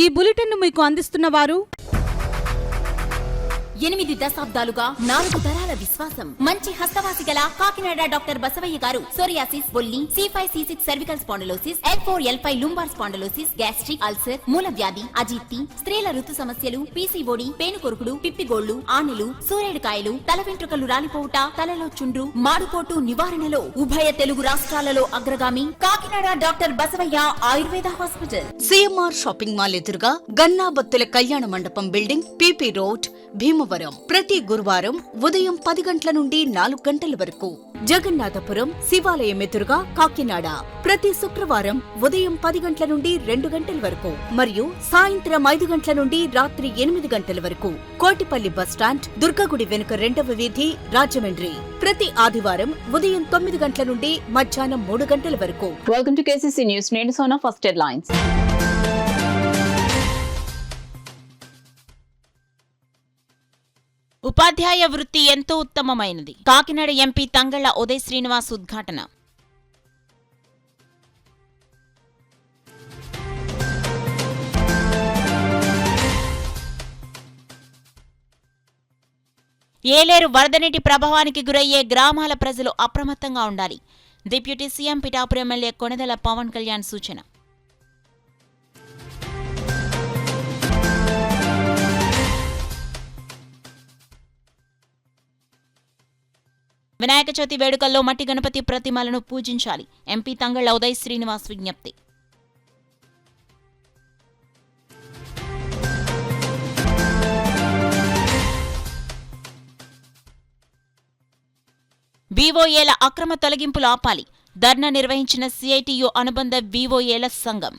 ఈ బులెటిన్ను మీకు అందిస్తున్న వారు 8 దశాబ్దాలుగా 4 తరాల విశ్వాసం. మంచి హస్తవాసి గల కాకినాడ డాక్టర్ బసవయ్య గారు సోరియాసిస్, బొల్లి, C5, C6 cervical spondylosis, L4, L5 lumbar spondylosis, gastric ulcer, మూల వ్యాధి, అజీర్తి, స్త్రీల ఋతు సమస్యలు, PCOD, పేనుకొరుకుడు, పిప్పిగోళ్లు, ఆనెలు, సూరేడుకాయలు, తల వెంట్రుకలు రాలిపోవుట, తలలో చుండ్రు, మాడుకోటు నివారణలో ఉభయ తెలుగు రాష్ట్రాలలో అగ్రగామి Kakinada doctor Basavayya Ayurveda hospital. CMR shopping mall ఎదురుగా గన్నాబత్తుల కళ్యాణ మండపం బిల్డింగ్, PP రోడ్, భీమవరం. ప్రతి గురువారం ఉదయం 10 గంటల నుండి 4 గంటల వరకు. జగన్నాథపురం శివాలయం ఎదురుగా కాకినాడ ప్రతి శుక్రవారం ఉదయం 10 గంటల నుండి 2 గంటల వరకు మరియు సాయంత్రం 5 గంటల నుండి రాత్రి 8 గంటల వరకు. కోటిపల్లి బస్టాండ్, దుర్గగుడి వెనుక 2వ వీధి, రాజమండ్రి. ప్రతి ఆదివారం ఉదయం 9 గంటల నుండి మధ్యాహ్నం 3 గంటల వరకు. Welcome to KCC news. నేను సోనా. First headlines. ఉపాధ్యాయ వృత్తి ఎంతో ఉత్తమమైనది. కాకినాడ ఎంపీ తంగళ్ల ఉదయ్ శ్రీనివాస్ ఉద్ఘాటన. ఏలేరు వరద నీటి ప్రభావానికి గురయ్యే గ్రామాల ప్రజలు అప్రమత్తంగా ఉండాలి. Deputy CM Pithapuram MLA Konidela Pawan Kalyan సూచన. వినాయక చవితి వేడుకల్లో మట్టి గణపతి ప్రతిమలను పూజించాలి. ఎంపీ తంగళ్ల ఉదయ్ శ్రీనివాస్ విజ్ఞప్తి. VOAల అక్రమ తొలగింపులు ఆపాలి. ధర్నా నిర్వహించిన CITU అనుబంధ VOAల సంఘం.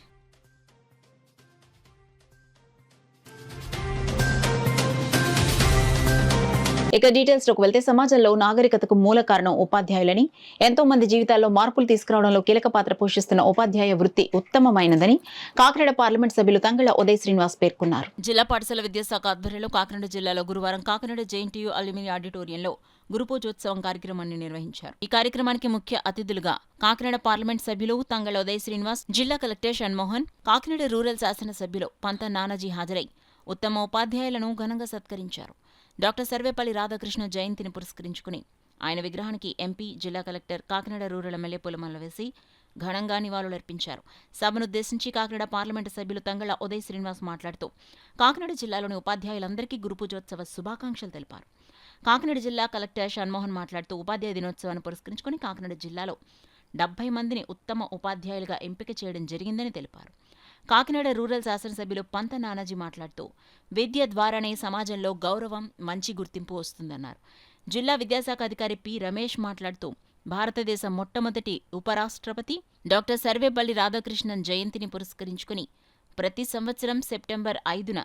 ఇక డీటెయిల్స్ లోకి వెళ్తే సమాజంలో నాగరికతకు మూల కారణం ఉపాధ్యాయులని, ఎంతో మంది జీవితాల్లో మార్పులు తీసుకురావడంలో కీలక పాత్ర పోషిస్తున్న ఉపాధ్యాయ వృత్తి ఉత్తమమైనదని కాకినాడ పార్లమెంట్ సభ్యులు తంగళ్ల ఉదయ్ శ్రీనివాస్ పేర్కొన్నారు. జిల్లా పాఠశాల విద్యాశాఖ ఆధ్వర్యంలో కాకినాడ జిల్లాలో గురువారం కాకినాడ JNTU అల్యూమిని ఆడిటోరియంలో గురుపూజోత్సవం కార్యక్రమాన్ని నిర్వహించారు. ఈ కార్యక్రమానికి ముఖ్య అతిథులుగా కాకినాడ పార్లమెంట్ సభ్యులు తంగళ్ల ఉదయ్ శ్రీనివాస్, జిల్లా కలెక్టర్ షణ్మోహన్, కాకినాడ రూరల్ శాసనసభ్యులు పంత నానాజీ హాజరై ఉత్తమ ఉపాధ్యాయులను ఘనంగా సత్కరించారు. డాక్టర్ సర్వేపల్లి రాధాకృష్ణ జయంతిని పురస్కరించుకుని ఆయన విగ్రహానికి ఎంపీ, జిల్లా కలెక్టర్, కాకినాడ రూరల్ ఎమ్మెల్యే పూలమాలలు వేసి ఘనంగా నివాళులర్పించారు. సభనుద్దేశించి కాకినాడ పార్లమెంటు సభ్యులు తంగళ్ల ఉదయ్ శ్రీనివాస్ మాట్లాడుతూ కాకినాడ జిల్లాలోని ఉపాధ్యాయులందరికీ గురుపూజోత్సవ శుభాకాంక్షలు తెలిపారు. కాకినాడ జిల్లా కలెక్టర్ షణ్మోహన్ మాట్లాడుతూ ఉపాధ్యాయ దినోత్సవాన్ని పురస్కరించుకుని కాకినాడ జిల్లాలో 70 మందిని ఉత్తమ ఉపాధ్యాయులుగా ఎంపిక చేయడం జరిగిందని తెలిపారు. కాకినాడ రూరల్ శాసనసభ్యులు పంత నానాజీ మాట్లాడుతూ విద్య ద్వారానే సమాజంలో గౌరవం, మంచి గుర్తింపు వస్తుందన్నారు. జిల్లా విద్యాశాఖ అధికారి P. రమేష్ మాట్లాడుతూ భారతదేశ మొట్టమొదటి ఉపరాష్ట్రపతి డాక్టర్ సర్వేపల్లి రాధాకృష్ణన్ జయంతిని పురస్కరించుకుని ప్రతి సంవత్సరం సెప్టెంబర్ 5న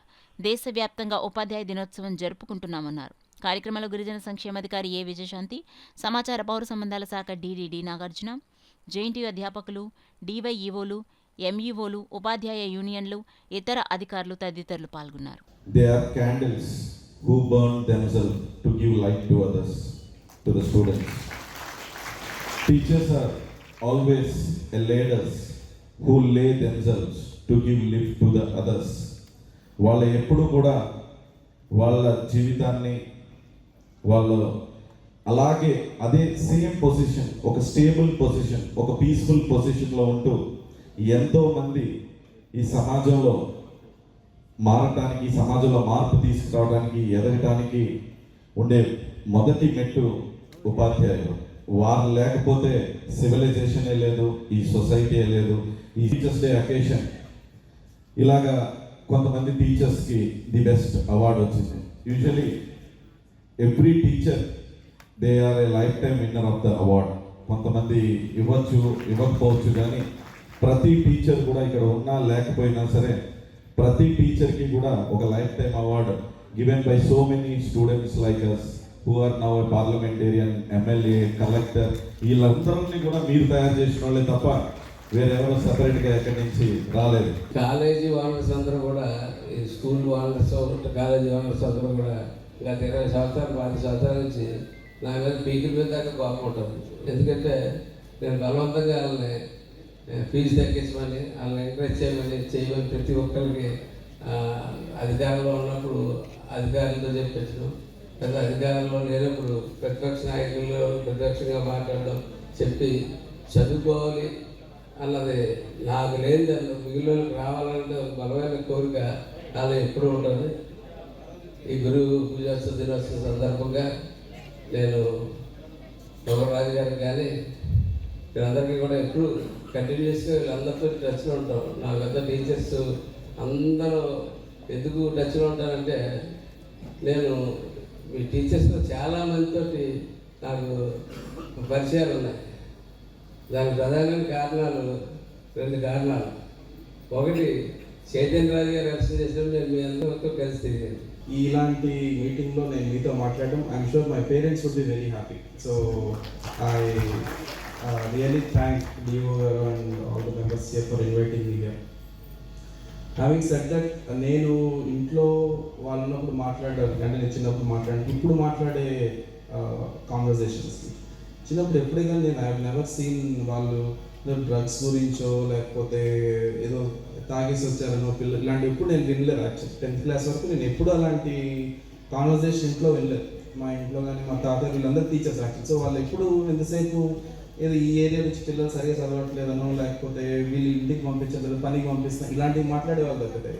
దేశవ్యాప్తంగా ఉపాధ్యాయ దినోత్సవం జరుపుకుంటున్నామన్నారు. కార్యక్రమంలో గిరిజన సంక్షేమాధికారి A. విజయశాంతి, సమాచార పౌర సంబంధాల శాఖ DD నాగార్జున, JNTU అధ్యాపకులు, DYEOలు, MEOలు, ఉపాధ్యాయ యూనియన్లు, ఇతర అధికారులు తదితరులు పాల్గొన్నారు. They are candles who burn themselves to give light to others, to the students. Teachers are always leaders who lay themselves to give lift to the others. వాళ్ళ ఎప్పుడు కూడా వాళ్ళ జీవితాన్ని వాళ్ళు అలాగే అదే సేమ్ పొజిషన్, ఒక స్టేబుల్ పొజిషన్, ఒక పీస్ఫుల్ పొజిషన్లో ఉంటూ ఎంతో మంది ఈ సమాజంలో మారటానికి, సమాజంలో మార్పు తీసుకురావడానికి, ఎదగటానికి ఉండే మొదటి మెట్టు ఉపాధ్యాయులు. వారు లేకపోతే సివిలైజేషనే లేదు, ఈ సొసైటీయే లేదు. ఈ టీచర్స్ డే అకేషన్ ఇలాగా కొంతమంది టీచర్స్కి ది బెస్ట్ అవార్డు వచ్చింది. Usually every teacher they are a life time winner of the award. కొంతమంది ఇవ్వచ్చు, ఇవ్వకపోవచ్చు, కానీ ప్రతి టీచర్ కూడా ఇక్కడ ఉన్నా లేకపోయినా సరే ప్రతి టీచర్కి కూడా ఒక life time award given by so many students like us who are now a parliamentarian, MLA, collector. వీళ్ళందరినీ కూడా మీరు తయారు చేసిన వాళ్ళే తప్ప వేరెవరో సపరేట్గా ఎక్కడి నుంచి రాలేదు. కాలేజీ వానర్స్ అందరూ కూడా, ఈ స్కూల్ వానర్స్, కాలేజీ వానర్స్ అందరూ కూడా గత 20 సంవత్సరాలు 10 సంవత్సరాల నుంచి నా మీద పీకిల మీద దాకా కోపం ఉంటుంది. ఎందుకంటే నేను బలవంతంగా వాళ్ళని ఫీజు తగ్గించమని, వాళ్ళని ఎంకరేజ్ చేయమని ప్రతి ఒక్కరికి అధికారంలో ఉన్నప్పుడు అధికారులతో చెప్పించడం, లేదా అధికారంలో లేనప్పుడు ప్రతిపక్ష నాయకులు ప్రతిపక్షంగా మాట్లాడడం, చెప్పి చదువుకోవాలి అన్నది నాకు లేని దాన్ని మిగిలినోళ్ళకి రావాలంటే బలమైన కోరిక నాలో ఎప్పుడూ ఉంటుంది. ఈ గురు పూజోత్సవ దినోత్సవ సందర్భంగా నేను రాజు గారికి కానీ వీళ్ళందరికీ కూడా ఎప్పుడు కంటిన్యూస్గా వీళ్ళందరితో టచ్లో ఉంటాం. నా పెద్ద టీచర్స్ అందరూ ఎందుకు టచ్లో ఉంటానంటే నేను మీ టీచర్స్తో చాలామందితో నాకు పరిచయాలు ఉన్నాయి. దానికి ప్రధానమైన కారణాలు 2 కారణాలు. ఒకటి చైతన్య రాజు గారు అరెస్ట్ చేసినప్పుడు నేను మీ అందరితో కలిసి తిరిగాను. ఇలాంటి మీటింగ్లో నేను మీతో మాట్లాడడం I'm sure my parents would be very happy. So I really thank you and all the members here for inviting me here. Having said that, నేను ఇంట్లో వాళ్ళు ఉన్నప్పుడు మాట్లాడారు, అంటే నేను చిన్నప్పుడు మాట్లాడాను, ఇప్పుడు మాట్లాడే కాన్వర్జేషన్స్ చిన్నప్పుడు ఎప్పుడే కానీ నేను ఐ హావ్ నెవర్ సీన్ వాళ్ళు డ్రగ్స్ గురించో లేకపోతే ఏదో తాగేసి వచ్చారనో పిల్లలు ఇలాంటివి ఎప్పుడు నేను వినలేదు. యాక్చువల్లీ 10th క్లాస్ వరకు నేను ఎప్పుడు అలాంటి కాన్వర్జేషన్ ఇంట్లో వినలేదు. మా ఇంట్లో కానీ మా తాతయ్య వీళ్ళందరూ టీచర్స్ యాక్చువల్లీ. సో వాళ్ళు ఎప్పుడు ఎంతసేపు ఏదో ఈ ఏరియా నుంచి పిల్లలు సరిగా చదవట్లేదనో లేకపోతే వీళ్ళు ఇంటికి పంపించలేదు పనికి పంపిస్తాను ఇలాంటివి మాట్లాడే వాళ్ళు దొరుకుతాయి.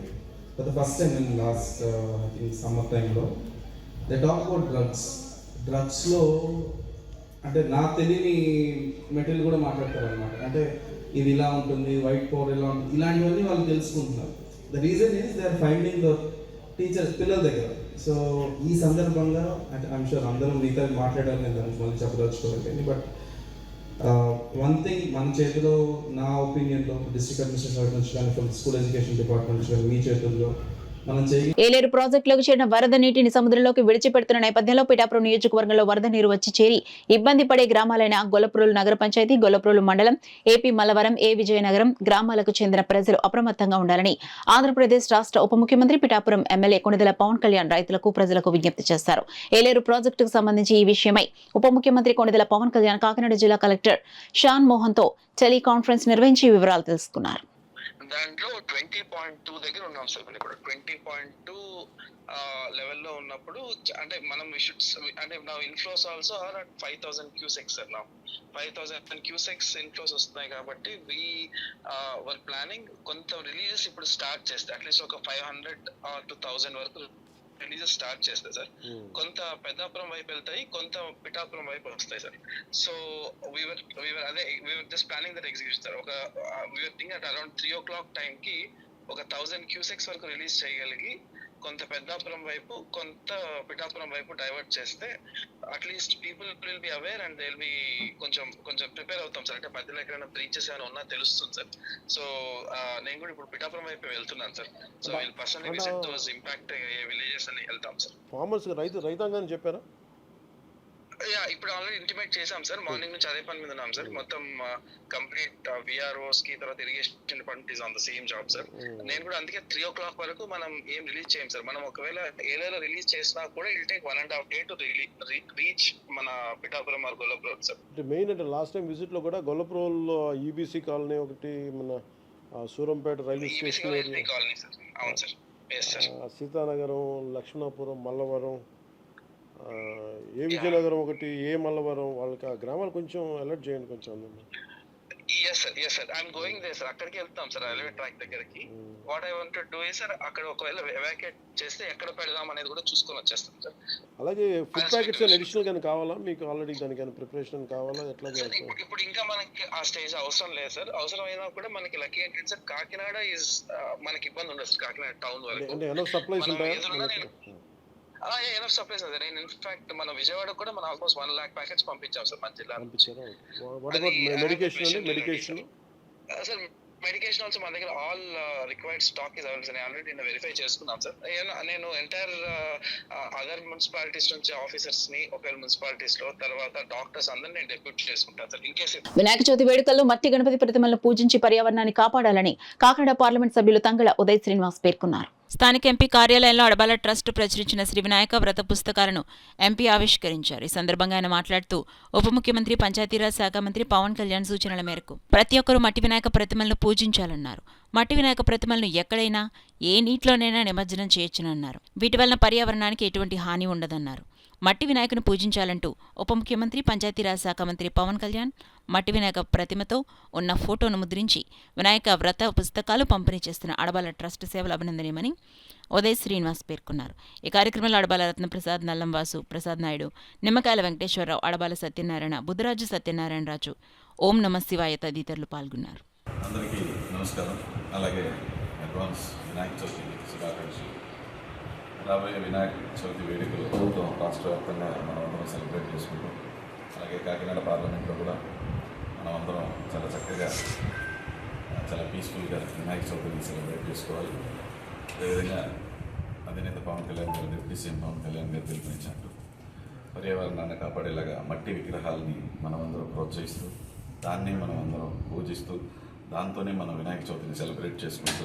బట్ ఫస్ట్ టైం నేను లాస్ట్ సమ్మర్ టైంలో దే టాక్ అబౌట్ డ్రగ్స్లో అంటే నాకు తెలియని మెటీరియల్ కూడా మాట్లాడతారు అనమాట. అంటే ఇది ఇలా ఉంటుంది, వైట్ పవర్ ఇలా ఉంటుంది, ఇలాంటివన్నీ వాళ్ళు తెలుసుకుంటున్నారు. The reason is they are finding the teachers పిల్లల దగ్గర. సో ఈ సందర్భంగా అంటే ఐఎమ్ షూర్ అందరూ మిగతా మాట్లాడాలని నేను దానికి మళ్ళీ చెప్పదలుచుకోవాలి. బట్ వన్ థింగ్ మన చేతిలో, నా ఒపీనియన్లో డిస్ట్రిక్ట్ అడ్మినిస్ట్రేషన్ నుంచి కానీ ఫ్రమ్ స్కూల్ ఎడ్యుకేషన్ డిపార్ట్మెంట్ నుంచి కానీ మీ చేతుల్లో మనం ఏలేరు ప్రాజెక్టులోకి చేరిన వరద నీటిని సముద్రంలోకి విడిచిపెడుతున్న నేపథ్యంలో పిఠాపురం నియోజకవర్గంలో వరద నీరు వచ్చి చేరి ఇబ్బంది పడే గ్రామాలైన గొల్లప్రోలు నగర పంచాయతీ, గొల్లప్రోలు మండలం, ఏపీ మల్లవరం, ఏ విజయనగరం గ్రామాలకు చెందిన ప్రజలు అప్రమత్తంగా ఉండాలని ఆంధ్రప్రదేశ్ రాష్ట్ర ఉప ముఖ్యమంత్రి పిఠాపురం ఎమ్మెల్యే కొణిదెల పవన్ కళ్యాణ్ ప్రజలకు విజ్ఞప్తి చేశారు. ఏలేరు ప్రాజెక్టుకు సంబంధించి ఈ విషయమై ఉప ముఖ్యమంత్రి కొణిదెల పవన్ కళ్యాణ్ కాకినాడ జిల్లా కలెక్టర్ షాన్ మోహన్ తో టెలికాన్ఫరెన్స్ నిర్వహించి వివరాలు తెలుసుకున్నారు. దాంట్లో 20.2 దగ్గర ఉన్నాం సార్. ఇప్పుడు 20.2 లెవెల్లో ఉన్నప్పుడు అంటే మనం అంటే నా inflows also are at 5,000 cusecs sir. నా 5,000 క్యూసెక్స్ ఇన్ఫ్లోస్ వస్తున్నాయి కాబట్టి వర్ ప్లానింగ్ కొంత రిలీజెస్ ఇప్పుడు స్టార్ట్ చేస్తే అట్లీస్ట్ ఒక 500 to 1,000 వరకు రిలీజెస్ స్టార్ట్ చేస్తాయి సార్. కొంత పెద్దాపురం వైపు వెళ్తాయి, కొంత పిఠాపురం వైపు వస్తాయి sir. So we're just planning that execution sir. We're think at around 3 o'clock టైంకి ఒక 1,000 క్యూసెక్స్ వరకు రిలీజ్ చేయగలిగి కొంత పెద్దాపురం వైపు కొంత పిఠాపురం వైపు డైవర్ట్ చేస్తే at least people will be aware and they will be కొంచెం ప్రిపేర్ అవుతాం సార్. అంటే మధ్యలో ఎక్కడైనా బ్రీచెస్ ఏమైనా ఉన్నా తెలుస్తుంది సార్. సో నేను కూడా ఇప్పుడు పిఠాపురం వైపు వెళ్తున్నాను సార్. సో వీళ్ళు పర్సనలీ విజిట్ దోస్ ఇంపాక్ట్ అయ్యే విలేజెస్ అని వెళ్తాం సార్. ఫార్మర్స్ రైతాంగాన్ని చెప్పారా? ఇప్పుడు ఆల్రెడీ ఇంటిమేట్ చేసాం సార్. మార్నింగ్ నుంచి అదే పని మీద ఉన్నాం సార్. మొత్తం కంప్లీట్ విఆర్ఓస్ కి తర్వాత irrigation department is on the same job sir. నేను కూడా అందుకే 3 o'clock వరకు మనం ఏం రిలీజ్ చేయం సార్. మనం ఒకవేళ ఏరియాలో రిలీజ్ చేసినా కూడా it take 1.5 days to reach మన పిఠాపురం ఆర్ గొల్లప్రోల్ సార్. అంటే మెయిన్ అంటే లాస్ట్ టైం విజిట్ లో కూడా గొల్లప్రోల్ ఈబీసీ కాలనీ ఒకటి, మన Surampeta railway station colony sir. అవును సార్. సీతానగరం, లక్ష్మణాపురం, మల్లవరం, ఏ విజయనగరం ఒకటి, ఏ మల్లవరం, వాళ్ళకి ఆ గ్రామాలు కొంచెం అలర్ట్ చేయండి కొంచెం. yes sir I'm going there sir. అక్కడికి వెళ్తాం సార్ రైల్వే ట్రాక్ దగ్గరికి. What I want to do is sir అక్కడ ఒకవేళ ఎవాక్యుయేట్ చేస్తే ఎక్కడ పెడదాం అనేది కూడా చూసుకొని వచ్చేస్తాం సార్. అలాగే ఫుడ్ ప్యాకెట్స్ అడిషనల్ గాని కావాలా మీకు? ఆల్రెడీ దానికైనా ప్రిపరేషన్ కావాలా? ఎట్లా చేయాలి? ఇప్పుడు ఇంకా మనకి ఆ స్టేజ్ అవసరం లేదు సార్. అవసరమైనా కూడా మనకి లక్కీ ఏంటంటే సార్ కాకినాడ ఇస్ మనకి ఇబ్బంది ఉండదు సార్. కాకినాడ టౌన్ వరకు అంటే ఎనఫ్ సప్లైస్ ఉంటాయా? Enough supplies sir. నేను ఇన్ఫాక్ట్ మన విజయవాడ కూడా మనం ఆల్మోస్ట్ 1 lakh ప్యాకెట్స్ పంపించాం సార్ మన జిల్లా. సార్ మెడికేషన్ ఆల్సో మన దగ్గర all required stock is available sir. Already నేను వెరిఫై చేసుకున్నాం సార్. నేను ఎంటైర్ అదర్ మున్సిపాలిటీస్ నుంచి ఆఫీసర్స్ ని ఒకవేళ మున్సిపాలిటీస్ లో తర్వాత డాక్టర్స్ అందరినీ నేను డెప్యూట్ చేసుకుంటాను sir. In case Vinayaka Chavithi వేడుకల్లో మట్టి గణపతి ప్రతిమలను పూజించి పర్యావరణాన్ని కాపాడాలని కాకినాడ పార్లమెంట్ సభ్యులు తంగళ ఉదయ్ శ్రీనివాస్ పేర్కొన్నారు. స్థానిక ఎంపీ కార్యాలయంలో అడబాల ట్రస్ట్ ప్రచురించిన శ్రీ వినాయక వ్రత పుస్తకాలను ఎంపీ ఆవిష్కరించారు. ఈ సందర్భంగా ఆయన మాట్లాడుతూ ఉప ముఖ్యమంత్రి పంచాయతీరాజ్ శాఖ మంత్రి పవన్ కళ్యాణ్ సూచనల మేరకు ప్రతి ఒక్కరూ మట్టి వినాయక ప్రతిమలను పూజించాలన్నారు. మట్టి వినాయక ప్రతిమలను ఎక్కడైనా ఏ నీటిలోనైనా నిమజ్జనం చేయొచ్చునన్నారు. వీటి వలన పర్యావరణానికి ఎటువంటి హాని ఉండదన్నారు. మట్టి వినాయకుని పూజించాలంటూ ఉప ముఖ్యమంత్రి పంచాయతీరాజ్ శాఖ మంత్రి పవన్ కళ్యాణ్ మట్టి వినాయక ప్రతిమతో ఉన్న ఫోటోను ముద్రించి వినాయక వ్రత పుస్తకాలు పంపిణీ చేస్తున్న అడబాల ట్రస్ట్ సేవలు అభినందనీయమని ఉదయ్ శ్రీనివాస్ పేర్కొన్నారు. ఈ కార్యక్రమంలో అడబాల రత్నప్రసాద్, నల్లంవాసు ప్రసాద్ నాయుడు, నిమ్మకాయల వెంకటేశ్వరరావు, అడబాల సత్యనారాయణ, బుద్ధరాజు సత్యనారాయణ రాజు, ఓం నమ శివాయ తదితరులు పాల్గొన్నారు. అందరికీ నమస్కారం. అలాగే అడ్వాన్స్ వినాయక చవితి శుభాకాంక్షలు. రాబోయే వినాయక చవితి వేడుకలు ప్రభుత్వం రాష్ట్ర వ్యాప్తంగా మనం అందరం సెలబ్రేట్ చేసుకుంటాం. అలాగే కాకినాడ పార్లమెంట్లో కూడా మనం అందరం చాలా చక్కగా చాలా పీస్ఫుల్గా వినాయక చవితిని సెలబ్రేట్ చేసుకోవాలి. అదేవిధంగా అధినేత పవన్ కళ్యాణ్ గారు, డిప్యూటీ సీఎం పవన్ కళ్యాణ్ గారు పిలుపునిచ్చినట్టు పర్యావరణాన్ని కాపాడేలాగా మట్టి విగ్రహాలని మనం అందరం ప్రోత్సహిస్తూ దాన్ని మనం అందరం పూజిస్తూ దాంతోనే మనం వినాయక చవితిని సెలబ్రేట్ చేసుకుంటూ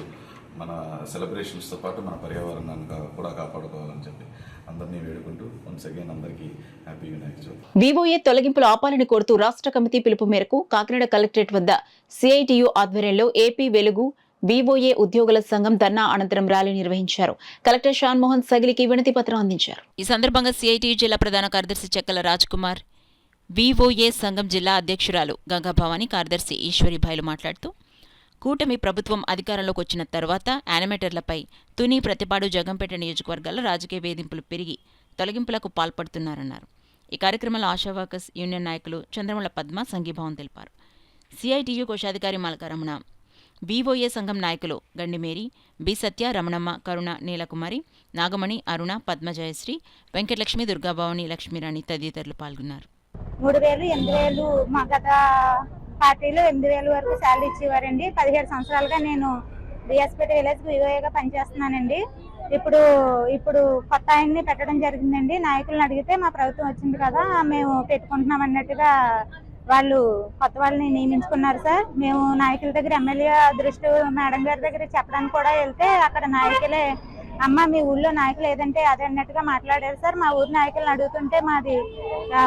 మన సెలబ్రేషన్స్తో పాటు మన పర్యావరణాన్ని కూడా కాపాడుకోవాలని చెప్పి అందరినీ వేడుకుంటూ వన్స్ అగైన్ అందరికీ హ్యాపీ వినాయక చవితి. వివోఏ తొలగింపులు ఆపాలని కోరుతూ రాష్ట్ర కమిటీ పిలుపు మేరకు కాకినాడ కలెక్టరేట్ వద్ద సిఐటియు ఆధ్వర్యంలో ఏపీ వెలుగు వివోఏ ఉద్యోగుల సంఘం ధర్నా అనంతరం ర్యాలీ నిర్వహించారు. కలెక్టర్ షాన్మోహన్ సగిలికి వినతి పత్రం అందించారు. ఈ సందర్భంగా సిఐటియు జిల్లా ప్రధాన కార్యదర్శి చెక్కల రాజ్ కుమార్, వివోఏ సంఘం జిల్లా అధ్యక్షురాలు గంగాభవాని, కార్యదర్శి ఈశ్వరీభాయిలు మాట్లాడుతూ కూటమి ప్రభుత్వం అధికారంలోకి వచ్చిన తర్వాత యానిమేటర్లపై తుని, ప్రతిపాడు, జగంపేట నియోజకవర్గాల్లో రాజకీయ వేధింపులు పెరిగి తొలగింపులకు పాల్పడుతున్నారన్నారు. ఈ కార్యక్రమంలో ఆశా వర్కర్స్ యూనియన్ నాయకులు చంద్రముల పద్మ సంఘీభావం తెలిపారు. సిఐటియు కోశాధికారి మలకరమణ, వివోఏ సంఘం నాయకులు గండిమేరి, బి సత్య, రమణమ్మ, కరుణ, నీలకుమారి, నాగమణి, అరుణ, పద్మజయశ్రీ, వెంకటలక్ష్మి, దుర్గాభవాని, లక్ష్మీరాణి తదితరులు పాల్గొన్నారు. 3,000, 8,000 మా గత పార్టీలో 8,000 వరకు శాలరీ ఇచ్చేవారండి. 17 సంవత్సరాలుగా నేను బిఎస్పేట విలేజ్ వివోఏగా పనిచేస్తున్నానండి. ఇప్పుడు కొత్త ఆయన్ని పెట్టడం జరిగిందండి. నాయకులను అడిగితే మా ప్రభుత్వం వచ్చింది కదా మేము పెట్టుకుంటున్నాం అన్నట్టుగా వాళ్ళు కొత్త వాళ్ళని నియమించుకున్నారు సార్. మేము నాయకుల దగ్గర, ఎమ్మెల్యే దృష్టి మేడం గారి దగ్గర చెప్పడానికి కూడా వెళ్తే అక్కడ నాయకులే అమ్మ మీ ఊళ్ళో నాయకులు ఏదంటే అదే అన్నట్టుగా మాట్లాడారు సార్. మా ఊరి నాయకులను అడుగుతుంటే మాది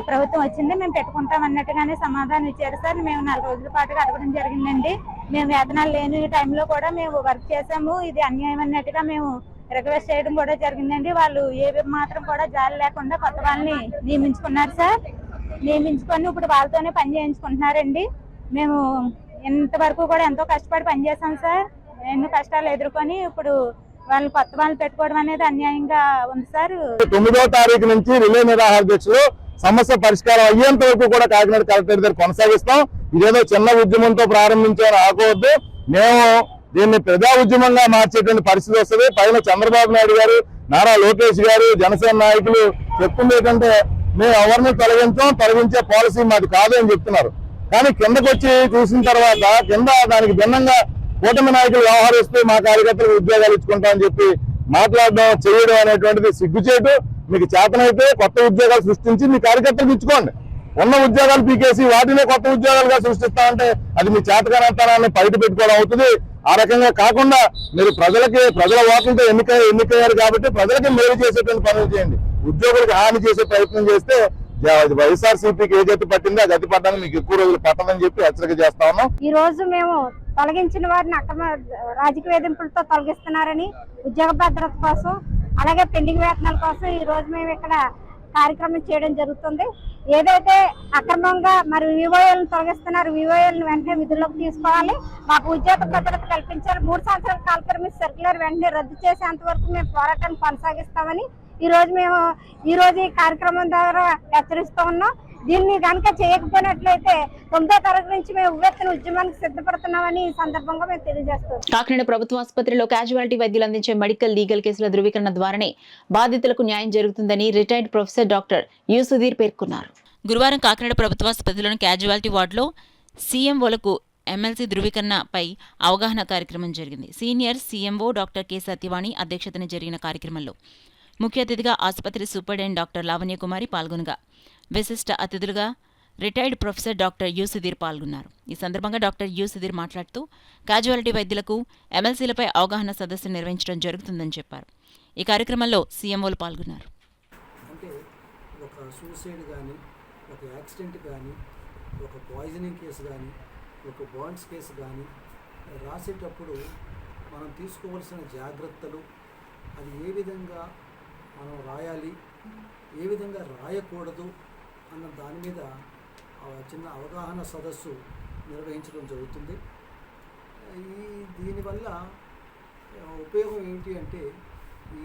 ప్రభుత్వం వచ్చింది మేము పెట్టుకుంటాం అన్నట్టుగానే సమాధానం ఇచ్చారు సార్. మేము 4 రోజుల పాటుగా అడగడం జరిగిందండి. మేము వేతనాలు లేని టైంలో కూడా మేము వర్క్ చేసాము, ఇది అన్యాయం అన్నట్టుగా మేము రిక్వెస్ట్ చేయడం కూడా జరిగిందండి. వాళ్ళు ఏ మాత్రం కూడా జాలి లేకుండా కొత్త వాళ్ళని నియమించుకున్నారు సార్. నియమించుకొని ఇప్పుడు వాళ్ళతోనే పని చేయించుకుంటున్నారండి. మేము ఇంతవరకు కూడా ఎంతో కష్టపడి పనిచేసాం సార్. ఎన్నో కష్టాలు ఎదుర్కొని ఇప్పుడు వాళ్ళు కొత్త వాళ్ళు పెట్టుకోవడం అనేది అన్యాయంగా ఉంది సార్. 9వ తారీఖు నుంచి రిలే నిరాహార దీక్షలు సమస్య పరిష్కారం అయ్యేంత వరకు కూడా కాకినాడ కలెక్టరేట్ దగ్గర కొనసాగిస్తాం. ఇదేదో చిన్న ఉద్యమంతో ప్రారంభించారు ఆగవద్దు. మేము దీన్ని ప్రజా ఉద్యమంగా మార్చేటువంటి పరిస్థితి వస్తుంది. పైన చంద్రబాబు నాయుడు గారు, నారా లోకేష్ గారు, జనసేన నాయకులు చెప్తుంది ఏంటంటే మేము ఎవరిని తొలగించే పాలసీ మాది కాదు అని చెప్తున్నారు. కానీ కిందకు వచ్చి చూసిన తర్వాత కింద దానికి భిన్నంగా కూటమి నాయకులు వ్యవహరిస్తూ మా కార్యకర్తలకు ఉద్యోగాలు ఇచ్చుకుంటామని చెప్పి మాట్లాడడం, చేయడం అనేటువంటిది సిగ్గుచేటు. మీకు చేతనైతే కొత్త ఉద్యోగాలు సృష్టించి మీ కార్యకర్తలకు ఇచ్చుకోండి. ఉన్న ఉద్యోగాలు పీకేసి వాటినే కొత్త ఉద్యోగాలుగా సృష్టిస్తామంటే అది మీ చేతకానంతనాన్ని బయట పెట్టుకోవడం అవుతుంది. ఆ రకంగా కాకుండా మీరు ప్రజల ఓట్లతో ఎన్నికయ్యారు కాబట్టి ప్రజలకి మేలు చేసేటువంటి పనులు చేయండి. ఉద్యోగులకు హాని చేసే ప్రయత్నం చేస్తే వైఎస్ఆర్సీపీకి ఏ గతి పట్టిందో ఆ గతి పట్టడానికి మీకు ఎక్కువ రోజులు పట్టదని చెప్పి హెచ్చరిక చేస్తా ఉన్నాం. ఈ రోజు మేము తొలగించిన వారిని అక్రమ రాజకీయ వేధింపులతో తొలగిస్తున్నారని, ఉద్యోగ భద్రత కోసం, అలాగే పెండింగ్ వేతనాల కోసం ఈ రోజు మేము ఇక్కడ కార్యక్రమం చేయడం జరుగుతుంది. ఏదైతే అక్రమంగా మరి వివోఏలను తొలగిస్తున్నారు, వివోఏలను వెంటనే విధుల్లోకి తీసుకోవాలి, మాకు ఉద్యోగ భద్రత కల్పించాలి. 3 సంవత్సరాల కాలపరిమితి సర్క్యులర్ వెంటనే రద్దు చేసేంత వరకు మేము పోరాటాన్ని కొనసాగిస్తామని ఈ రోజు ఈ కార్యక్రమం ద్వారా హెచ్చరిస్తూ ఉన్నాం. దీన్ని కనుక చేయకపోయినట్లయితే 9వ తరగతి నుంచి మేము ఉవ్వెత్తున ఉద్యమానికి సిద్ధపడుతున్నామని ఈ సందర్భంగా మేము తెలియజేస్తున్నాం. కాకినాడ ప్రభుత్వ ఆసుపత్రిలో క్యాజువాలిటీ వైద్యులు అందించే మెడికల్ లీగల్ కేసుల ధృవీకరణ ద్వారానే బాధితులకు న్యాయం జరుగుతుందని retired professor doctor you Sudheer పేర్కొన్నారు. గురువారం కాకినాడ ప్రభుత్వాసుపత్రిలోని క్యాజువాలిటీ వార్డులో సీఎంఓలకు ఎమ్మెల్సీ ధృవీకరణపై అవగాహన కార్యక్రమం జరిగింది. Senior CMO doctor K Satyavani అధ్యక్షతన జరిగిన కార్యక్రమంలో ముఖ్య అతిథిగా ఆసుపత్రి సూపరింటెండెంట్ డాక్టర్ లావణ్యకుమారి పాల్గొనగా విశిష్ట అతిథులుగా retired professor doctor you Sudheer పాల్గొన్నారు. ఈ సందర్భంగా డాక్టర్ యు సుధీర్ మాట్లాడుతూ క్యాజువాలిటీ వైద్యులకు ఎమ్మెల్సీలపై అవగాహన సదస్సు నిర్వహించడం జరుగుతుందని చెప్పారు. ఈ కార్యక్రమంలో సీఎంఓలు పాల్గొన్నారు. అంటే ఒక సూసైడ్ కానీ, ఒక యాక్సిడెంట్ కానీ, ఒక పాయిజనింగ్ కేసు కానీ, ఒక బాండ్స్ కేసు కానీ, రాసేటప్పుడు మనం తీసుకోవాల్సిన జాగ్రత్తలు, అది ఏ విధంగా మనం రాయాలి, ఏ విధంగా రాయకూడదు అన్న దాని మీద చిన్న అవగాహన సదస్సు నిర్వహించడం జరుగుతుంది. దీనివల్ల ఉపయోగం ఏంటి అంటే, ఈ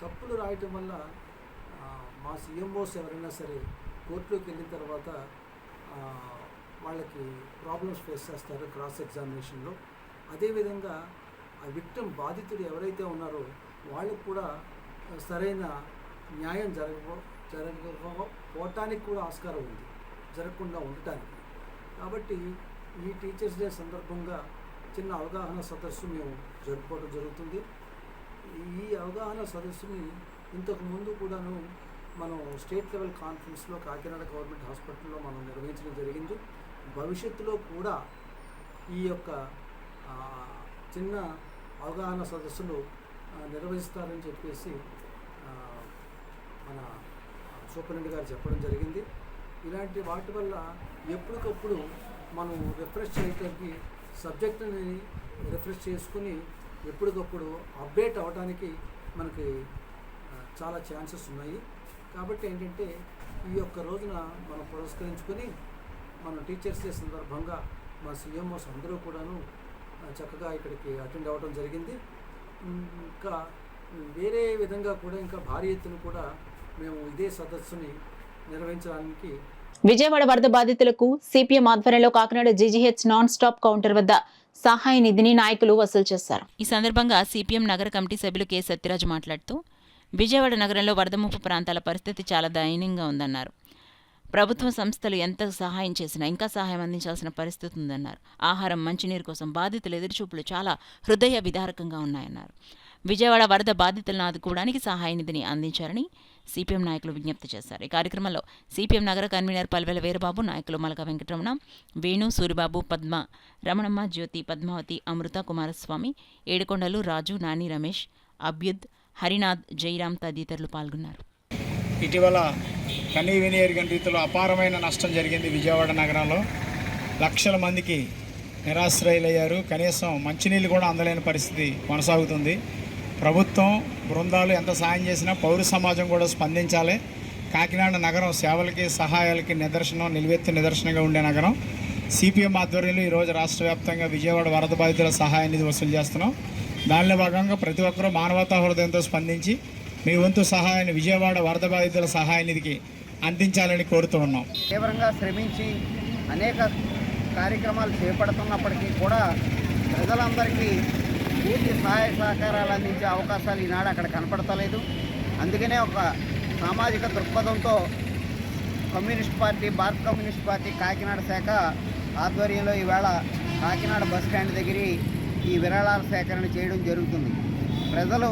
తప్పులు రాయటం వల్ల మా సీఎంఓస్ ఎవరైనా సరే కోర్టులోకి వెళ్ళిన తర్వాత వాళ్ళకి ప్రాబ్లమ్స్ ఫేస్ చేస్తారు క్రాస్ ఎగ్జామినేషన్లో. అదేవిధంగా ఆ విక్టిమ్ బాధితుడు ఎవరైతే ఉన్నారో వాళ్ళకు కూడా సరైన న్యాయం జరగకపోవటానికి కూడా ఆస్కారం ఉంది, జరగకుండా ఉండటానికి. కాబట్టి ఈ టీచర్స్ డే సందర్భంగా చిన్న అవగాహన సదస్సు మేము జరుపుకోవడం జరుగుతుంది. ఈ అవగాహన సదస్సుని ఇంతకు ముందు కూడాను మనం స్టేట్ లెవెల్ కాన్ఫరెన్స్లో కాకినాడ గవర్నమెంట్ హాస్పిటల్లో మనం నిర్వహించడం జరిగింది. భవిష్యత్తులో కూడా ఈ యొక్క చిన్న అవగాహన సదస్సులు నిర్వహిస్తారని చెప్పేసి మన సూపరింటెండెంట్ గారు చెప్పడం జరిగింది. ఇలాంటి వాటి వల్ల ఎప్పటికప్పుడు మనం రిఫ్రెష్ చేయడానికి, సబ్జెక్టుని రిఫ్రెష్ చేసుకుని ఎప్పటికప్పుడు అప్డేట్ అవ్వడానికి మనకి చాలా ఛాన్సెస్ ఉన్నాయి. కాబట్టి ఏంటంటే ఈ యొక్క రోజున మనం పురస్కరించుకొని మన టీచర్స్ డే సందర్భంగా మా సీఎంఓస్ అందరూ కూడాను చక్కగా ఇక్కడికి అటెండ్ అవ్వడం జరిగింది. ఇంకా వేరే విధంగా కూడా ఇంకా భారీ ఎత్తున కూడా మేము ఇదే సదస్సుని నిర్వహించడానికి. విజయవాడ వరద బాధితులకు సిపిఎం ఆధ్వర్యంలో Kakinada GGH non stop counter వద్ద సహాయ నిధిని నాయకులు వసూలు చేశారు. ఈ సందర్భంగా సిపిఎం నగర కమిటీ సభ్యులు కె సత్యరాజు మాట్లాడుతూ విజయవాడ నగరంలో వరద ముప్పు ప్రాంతాల పరిస్థితి చాలా దయనీయంగా ఉందన్నారు. ప్రభుత్వ సంస్థలు ఎంత సహాయం చేసినా ఇంకా సహాయం అందించాల్సిన పరిస్థితి ఉందన్నారు. ఆహారం, మంచినీరు కోసం బాధితుల ఎదురుచూపులు చాలా హృదయ విదారకంగా ఉన్నాయన్నారు. విజయవాడ వరద బాధితులను ఆదుకోవడానికి సహాయ నిధిని అందించారని సిపిఎం నాయకులు విజ్ఞప్తి చేశారు. ఈ కార్యక్రమంలో సిపిఎం నగర కన్వీనర్ పల్వెల వీరబాబు, నాయకులు మలక వెంకటరమణ, వేణు, సూరిబాబు, పద్మ, రమణమ్మ, జ్యోతి, పద్మావతి, అమృత, కుమారస్వామి, ఏడుకొండలు, రాజు, నాని, రమేష్, అభ్యుద్, హరినాథ్, జయరాం తదితరులు పాల్గొన్నారు. ఇటీవల కనీ విని ఎరుగని రీతిలో అపారమైన నష్టం జరిగింది. విజయవాడ నగరంలో లక్షల మందికి నిరాశ్రయులయ్యారు. కనీసం మంచినీళ్ళు కూడా అందలేని పరిస్థితి కొనసాగుతుంది. ప్రభుత్వం బృందాలు ఎంత సాయం చేసినా పౌర సమాజం కూడా స్పందించాలి. కాకినాడ నగరం సేవలకి, సహాయాలకి నిదర్శనం, నిలువెత్తు నిదర్శనంగా ఉండే నగరం. సిపిఎం ఆధ్వర్యంలో ఈరోజు రాష్ట్ర వ్యాప్తంగా విజయవాడ వరద బాధితుల సహాయ నిధి వసూలు చేస్తున్నాం. దానిలో భాగంగా ప్రతి ఒక్కరూ మానవతా హృదయంతో స్పందించి మీ వంతు సహాయాన్ని విజయవాడ వరద బాధితుల సహాయ నిధికి అందించాలని కోరుతూ ఉన్నాం. తీవ్రంగా శ్రమించి అనేక కార్యక్రమాలు చేపడుతున్నప్పటికీ కూడా ప్రజలందరికీ పూర్తి సహాయ సహకారాలు అందించే అవకాశాలు ఈనాడు అక్కడ కనపడతలేదు. అందుకనే ఒక సామాజిక దృక్పథంతో కమ్యూనిస్ట్ పార్టీ, భారత కమ్యూనిస్ట్ పార్టీ కాకినాడ శాఖ ఆధ్వర్యంలో ఈవేళ కాకినాడ బస్ స్టాండ్ దగ్గర ఈ విరాళాల సేకరణ చేయడం జరుగుతుంది. ప్రజలు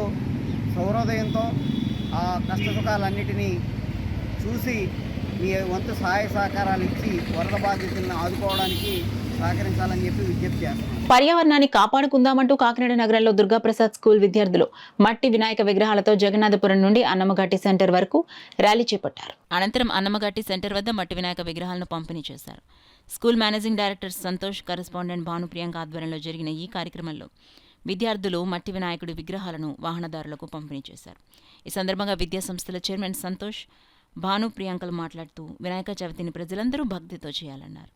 సౌహృదయంతో ఆ కష్టసుఖాలన్నిటినీ చూసి మీ వంతు సహాయ సహకారాలు ఇచ్చి వరద బాధితులను ఆదుకోవడానికి సహకరించాలని చెప్పి విజ్ఞప్తి చేస్తున్నాం. పర్యావరణాన్ని కాపాడుకుందామంటూ కాకినాడ నగరంలో దుర్గాప్రసాద్ స్కూల్ విద్యార్థులు మట్టి వినాయక విగ్రహాలతో జగన్నాథపురం నుండి అన్నమఘాటి సెంటర్ వరకు ర్యాలీ చేపట్టారు. అనంతరం అన్నమఘాటి సెంటర్ వద్ద మట్టి వినాయక విగ్రహాలను పంపిణీ చేశారు. School managing director Santosh, correspondent Bhanupriyanka ఆధ్వర్యంలో జరిగిన ఈ కార్యక్రమంలో విద్యార్థులు మట్టి వినాయకుడి విగ్రహాలను వాహనదారులకు పంపిణీ చేశారు. ఈ సందర్భంగా విద్యాసంస్థల చైర్మన్ సంతోష్, భానుప్రియాంకలు మాట్లాడుతూ వినాయక చవితిని ప్రజలందరూ భక్తితో చేయాలన్నారు.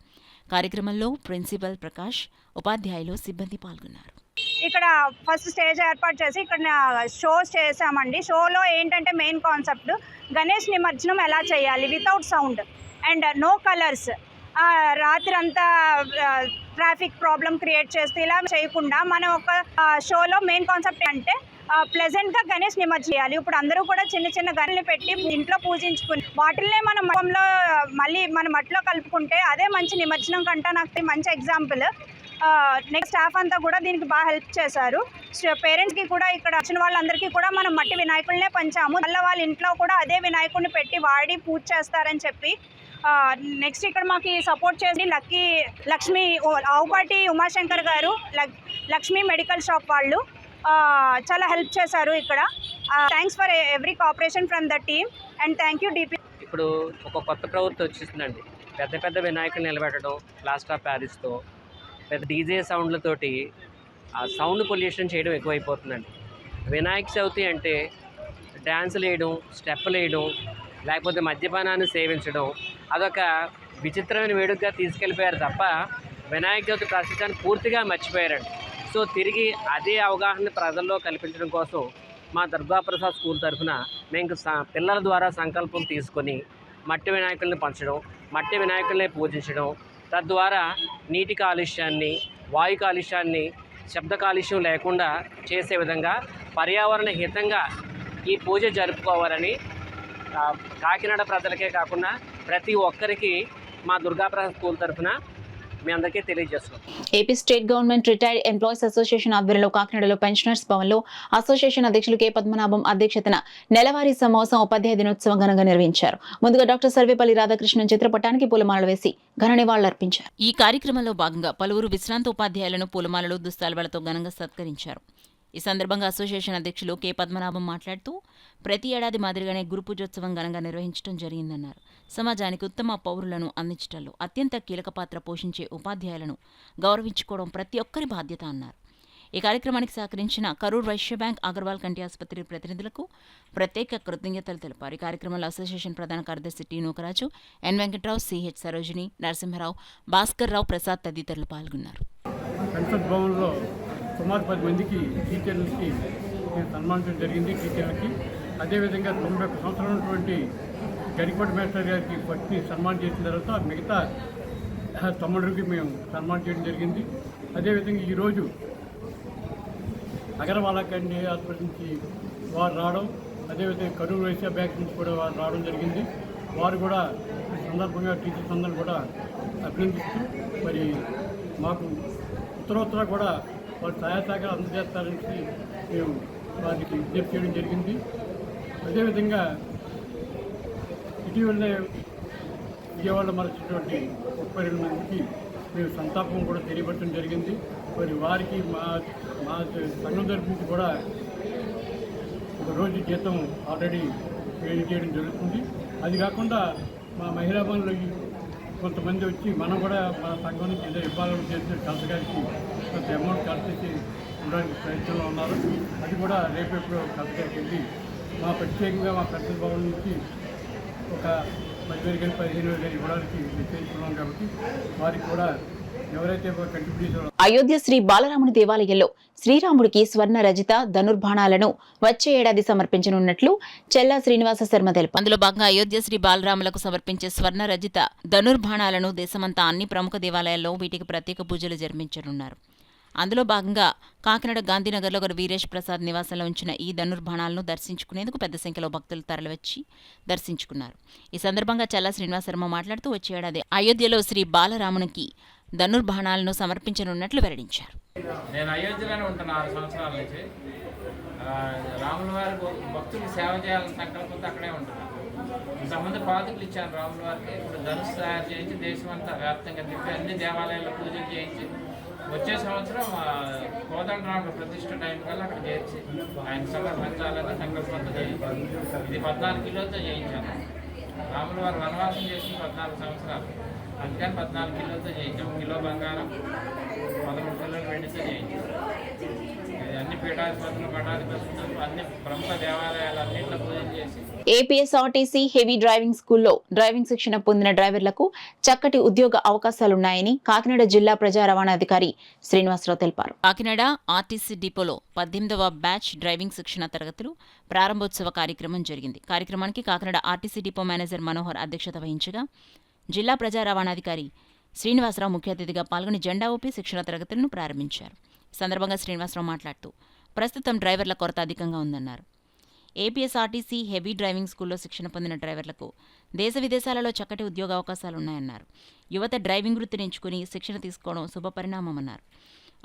కార్యక్రమంలో ప్రిన్సిపల్ ప్రకాష్, ఉపాధ్యాయులు, సిబ్బంది పాల్గొన్నారు. ఇక్కడ ఫస్ట్ స్టేజ్ ఏర్పాటు చేసి ఇక్కడ షోస్ చేసామండి. షోలో ఏంటంటే మెయిన్ కాన్సెప్ట్ గణేష్ నిమజ్జనం ఎలా చేయాలి without sound and no colours. రాత్రి అంతా ట్రాఫిక్ ప్రాబ్లం క్రియేట్ చేస్తే ఇలా చేయకుండా మన ఒక షోలో మెయిన్ కాన్సెప్ట్ అంటే ప్లెజెంట్గా గణేష్ నిమజ్జనం చేయాలి. ఇప్పుడు అందరూ కూడా చిన్న చిన్న గణని పెట్టి ఇంట్లో పూజించుకుని వాటిల్నే మన మఠంలో మళ్ళీ మన మట్టిలో కలుపుకుంటే అదే మంచి నిమజ్జనం కంటే నాకు మంచి ఎగ్జాంపుల్. నెక్స్ట్ స్టాఫ్ అంతా కూడా దీనికి బాగా హెల్ప్ చేశారు. పేరెంట్స్కి కూడా ఇక్కడ వచ్చిన వాళ్ళందరికీ కూడా మనం మట్టి వినాయకుడినే పంచాము. మళ్ళీ వాళ్ళ ఇంట్లో కూడా అదే వినాయకుడిని పెట్టి వాడి పూజ చేస్తారని చెప్పి నెక్స్ట్ ఇక్కడ మాకు సపోర్ట్ చేసి లక్ష్మి ఆవుపాటి ఉమాశంకర్ గారు, లక్ష్మీ మెడికల్ షాప్ వాళ్ళు చాలా హెల్ప్ చేశారు ఇక్కడ. Thanks for every cooperation from the team and thank you DP. ఇప్పుడు ఒక కొత్త ప్రవృత్తి వచ్చేసిందండి. పెద్ద పెద్ద వినాయకులు నిలబెట్టడం ప్లాస్టర్ ఆఫ్ ప్యారిస్తో. పెద్ద డీజే సౌండ్లతోటి ఆ సౌండ్ పొల్యూషన్ చేయడం ఎక్కువైపోతుందండి. వినాయక చవితి అంటే డ్యాన్సులు వేయడం, స్టెప్పులు వేయడం, లేకపోతే మద్యపానాన్ని సేవించడం అదొక విచిత్రమైన వేడుకగా తీసుకెళ్ళిపోయారు తప్ప వినాయక చవితి ప్రస్తుతాన్ని పూర్తిగా మర్చిపోయారండి. సో తిరిగి అదే అవగాహన ప్రజల్లో కల్పించడం కోసం మా దుర్గాప్రసాద్ స్కూల్ తరఫున మేము పిల్లల ద్వారా సంకల్పం తీసుకొని మట్టి వినాయకుల్ని పంచడం, మట్టి వినాయకుల్ని పూజించడం, తద్వారా నీటి కాలుష్యాన్ని, వాయు కాలుష్యాన్ని, శబ్ద కాలుష్యం లేకుండా చేసే విధంగా పర్యావరణ హితంగా ఈ పూజ జరుపుకోవాలని కాకినాడ ప్రజలకే కాకుండా ప్రతి ఒక్కరికి మా దుర్గాప్రసాద్ స్కూల్ తరఫున మీ అందరికీ తెలియజేస్తున్నాం. AP state government retired employees association ఆధ్వర్యంలో కాకినాడలో పెన్షనర్స్ భవన్లో అసోసియేషన్ అధ్యక్షులు కె పద్మనాభం అధ్యక్షతన నెలవారీ సమావేశం ఉపాధ్యాయ దినోత్సవం ఘనంగా నిర్వహించారు. ముందుగా డాక్టర్ సర్వేపల్లి రాధాకృష్ణన్ చిత్రపటానికి పూలమాలలు వేసి ఘన నివాళులర్పించారు. ఈ కార్యక్రమంలో భాగంగా పలువురు విశ్రాంత ఉపాధ్యాయులను పూలమాలలు, దుస్తాల్వాలతో ఘనంగా సత్కరించారు. ఈ సందర్భంగా అసోసియేషన్ అధ్యక్షులు కె పద్మనాభం మాట్లాడుతూ ప్రతి ఏడాది మాదిరిగానే గురు పూజోత్సవం ఘనంగా నిర్వహించడం జరిగిందన్నారు. సమాజానికి ఉత్తమ పౌరులను అందించడంలో అత్యంత కీలక పాత్ర పోషించే ఉపాధ్యాయులను గౌరవించుకోవడం ప్రతి ఒక్కరి బాధ్యత అన్నారు. ఈ కార్యక్రమానికి సహకరించిన కరూర్ వైశ్య బ్యాంక్, అగర్వాల్ కంటి ఆసుపత్రి ప్రతినిధులకు ప్రత్యేక కృతజ్ఞతలు తెలిపారు. ఈ కార్యక్రమంలో అసోసియేషన్ ప్రధాన కార్యదర్శి టి నూకరాజు, ఎన్ వెంకట్రావు, సిహెచ్ సరోజిని, నరసింహరావు, భాస్కర్ రావు ప్రసాద్ తదితరులు పాల్గొన్నారు. సుమారు 10 మందికి టీచర్లకి నేను సన్మానించడం జరిగింది. టీచర్లకి అదేవిధంగా 91 సంవత్సరాలు ఉన్నటువంటి గరికోట మేస్టర్ గారికి ఫస్ట్ని సన్మానం చేసిన తర్వాత మిగతా తమ్ముడికి మేము సన్మానం చేయడం జరిగింది. అదేవిధంగా ఈరోజు అగర్వాల్ కంటి హాస్పిటల్ నుంచి వారు రావడం, అదేవిధంగా కరూర్ వైశ్య బ్యాంక్ నుంచి కూడా వారు రావడం జరిగింది. వారు కూడా ఈ సందర్భంగా టీచర్స్ అందరూ కూడా అభినందిస్తూ మరి మాకు ఉత్తరోత్తర కూడా వారు సహాయశాఖ అందజేస్తారని మేము వారికి విజ్ఞప్తి చేయడం జరిగింది. అదేవిధంగా ఇటీవలనే విజయవాడలో మరచినటువంటి 32 మందికి మేము సంతాపం కూడా తెలియపరచడం జరిగింది. మరి వారికి మా సంఘం తరపు నుంచి కూడా ఒక రోజు జీతం ఆల్రెడీ పే చేయడం జరుగుతుంది. అది కాకుండా మా మహిళా బంధువులు కొంతమంది వచ్చి మనం కూడా మన సంఘం నుంచి ఏదో ఇవ్వాలని చేసిన కలెక్టర్ గారికి కొంత అమౌంట్ కలిసి ఉండడానికి ప్రయత్నంలో ఉన్నారు. అది కూడా రేపెప్పుడు కలెక్టర్ గారికి వెళ్ళి మా ప్రత్యేకంగా మా పెద్ద భవన్ నుంచి ఒక 10,000 కానీ 15,000 కానీ ఇవ్వడానికి నిశ్చయించుకున్నాం. కాబట్టి వారికి కూడా ఎవరైతే కంట్రిబ్యూషన్. అయోధ్య శ్రీ బాలరాముని దేవాలయంలో శ్రీరాముడికి స్వర్ణ రజిత ధనుర్బాణాలను వచ్చే ఏడాది సమర్పించనున్నట్లు చెల్లా శ్రీనివాస శర్మ తెలిపారు. అందులో భాగంగా అయోధ్య శ్రీ బాలరాములకు సమర్పించే స్వర్ణ రజిత ధనుర్బాణాలను దేశమంతా అన్ని ప్రముఖ దేవాలయాల్లో వీటికి ప్రత్యేక పూజలు జరిపించనున్నారు. అందులో భాగంగా కాకినాడ గాంధీనగర్లో ఒక వీరేష్ ప్రసాద్ నివాసంలో ఉంచిన ఈ ధనుర్బాణాలను దర్శించుకునేందుకు పెద్ద సంఖ్యలో భక్తులు తరలివచ్చి దర్శించుకున్నారు. ఈ సందర్భంగా చెల్లా శ్రీనివాస శర్మ మాట్లాడుతూ వచ్చే ఏడాది అయోధ్యలో శ్రీ బాలరామునికి ధనుర్బాణాలను సమర్పించనున్నట్లు వెల్లడించారు. నేను అయోధ్యలోనే ఉంటున్నా 6 సంవత్సరాల నుంచి. రాముల వారి భక్తులకు సేవ చేయాలని సంకల్పంతో అక్కడే ఉంటున్నాను. ఇంతకుముందు పాదుకులు ఇచ్చాను రాముల వారికి. ఇప్పుడు ధనుసు తయారు చేయించి దేశమంతా వ్యాప్తంగా తిప్పి అన్ని దేవాలయాల్లో పూజలు చేయించి వచ్చే సంవత్సరం కోదండరాముడు ప్రతిష్ఠ టైం కల్లా అక్కడ చేర్చి ఆయన సమర్పించాలని సంకల్పంతో చేయించాను. ఇది 14 కిలోలతో చేయించాను. రాముల వారు వనవాసం చేసి 14 సంవత్సరాలు, అందుకని 14 కిలోలతో చేయించాం. కిలో బంగారం, 11 కిలోలు వెండితో చేయించాం. అన్ని పీఠాధిపతులు, మఠాధిపతులు, అన్ని ప్రముఖ దేవాలయాలన్నింటిలో పూజలు చేసి. ఏపీఎస్ఆర్టీసీ హెవీ డ్రైవింగ్ స్కూల్లో డ్రైవింగ్ శిక్షణ పొందిన డ్రైవర్లకు చక్కటి ఉద్యోగ అవకాశాలున్నాయని కాకినాడ జిల్లా ప్రజా రవాణా అధికారి శ్రీనివాసరావు తెలిపారు. కాకినాడ ఆర్టీసీ డిపోలో 18వ బ్యాచ్ డ్రైవింగ్ శిక్షణ తరగతులు ప్రారంభోత్సవ కార్యక్రమం జరిగింది. కార్యక్రమానికి Kakinada RTC depot manager Manohar అధ్యక్షత వహించగా జిల్లా ప్రజా రవాణాధికారి శ్రీనివాసరావు ముఖ్య అతిథిగా పాల్గొని జెండా ఊపి శిక్షణ తరగతులను ప్రారంభించారు. ఈ సందర్భంగా శ్రీనివాసరావు మాట్లాడుతూ ప్రస్తుతం డ్రైవర్ల కొరత అధికంగా ఉందన్నారు. ఏపీఎస్ఆర్టీసీ హెవీ డ్రైవింగ్ స్కూల్లో శిక్షణ పొందిన డ్రైవర్లకు దేశ విదేశాలలో చక్కటి ఉద్యోగ అవకాశాలున్నాయన్నారు. యువత డ్రైవింగ్ వృత్తిని ఎంచుకుని శిక్షణ తీసుకోవడం శుభపరిణామమన్నారు.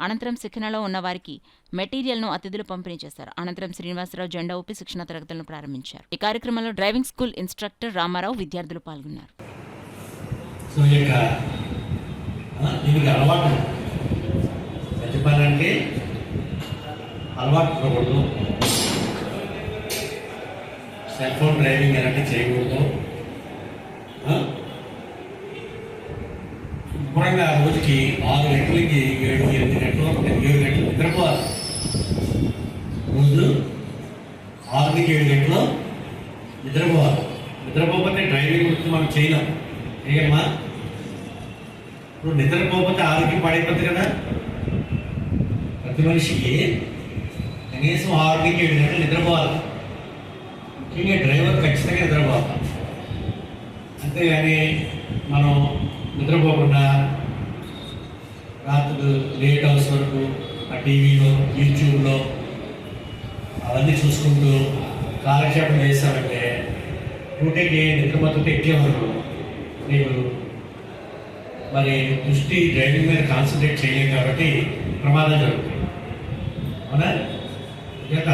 అనంతరం శిక్షణలో ఉన్న వారికి మెటీరియల్ను అతిథులు పంపిణీ చేశారు. అనంతరం శ్రీనివాసరావు జెండా ఊపి శిక్షణ తరగతులను ప్రారంభించారు. ఈ కార్యక్రమంలో డ్రైవింగ్ స్కూల్ ఇన్స్ట్రక్టర్ రామారావు, విద్యార్థులు పాల్గొన్నారు. సెల్ ఫోన్ డ్రైవింగ్ ఎలాంటి చేయకూడదు. శుభ్రంగా రోజుకి 6 గంటలకి 7-8 గంటలు 7 గంటలు నిద్రపోవాలి. రోజు 6-7 గంటలు నిద్రపోవాలి. నిద్రపోకపోతే డ్రైవింగ్ గురించి మనం చేయలేం. ఏమమ్మా, ఇప్పుడు నిద్రపోకపోతే ఆరోగ్యం పాడైపోతుంది కదా. ప్రతి మనిషికి కనీసం 6-7 గంటలు నిద్రపోవాలి. ముఖ్యంగా డ్రైవర్ ఖచ్చితంగా నిద్రపోవాలి. అంతేగాని మనం నిద్రపోకుండా రాత్రులు లేట్ అవర్స్ వరకు ఆ టీవీలో యూట్యూబ్లో అవన్నీ చూసుకుంటూ కాలక్షేపం చేస్తామంటే రూటీకి నిద్రపోతుంటే ఎక్కేవారు నీకు మరి దృష్టి డ్రైవింగ్ మీద కాన్సన్ట్రేట్ చేయలేము కాబట్టి ప్రమాదం జరుగుతుంది. అవునా? ఇక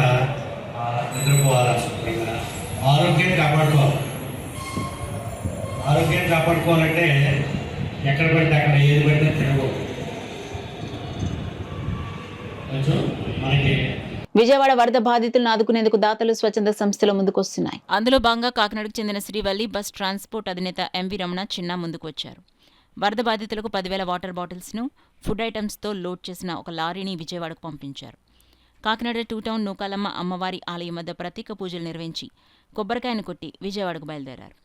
నిద్రపోవాలి, శుభ్రంగా ఆరోగ్యాన్ని కాపాడుకోవాలి. ఆరోగ్యాన్ని కాపాడుకోవాలంటే ఎక్కడ పడితే అక్కడ ఏది పడితే తినకూడదు. మనకి విజయవాడ వరద బాధితులను ఆదుకునేందుకు దాతలు స్వచ్ఛంద సంస్థలు ముందుకొస్తున్నాయి. అందులో భాగంగా కాకినాడకు చెందిన శ్రీవల్లి బస్ ట్రాన్స్పోర్ట్ అధినేత ఎంవి రమణ చిన్న ముందుకు వచ్చారు. వరద బాధితులకు 10,000 వాటర్ బాటిల్స్ను ఫుడ్ ఐటమ్స్తో లోడ్ చేసిన ఒక లారీని విజయవాడకు పంపించారు. కాకినాడ 2 టౌన్ నూకాలమ్మ అమ్మవారి ఆలయం వద్ద ప్రత్యేక పూజలు నిర్వహించి కొబ్బరికాయను కొట్టి విజయవాడకు బయలుదేరారు.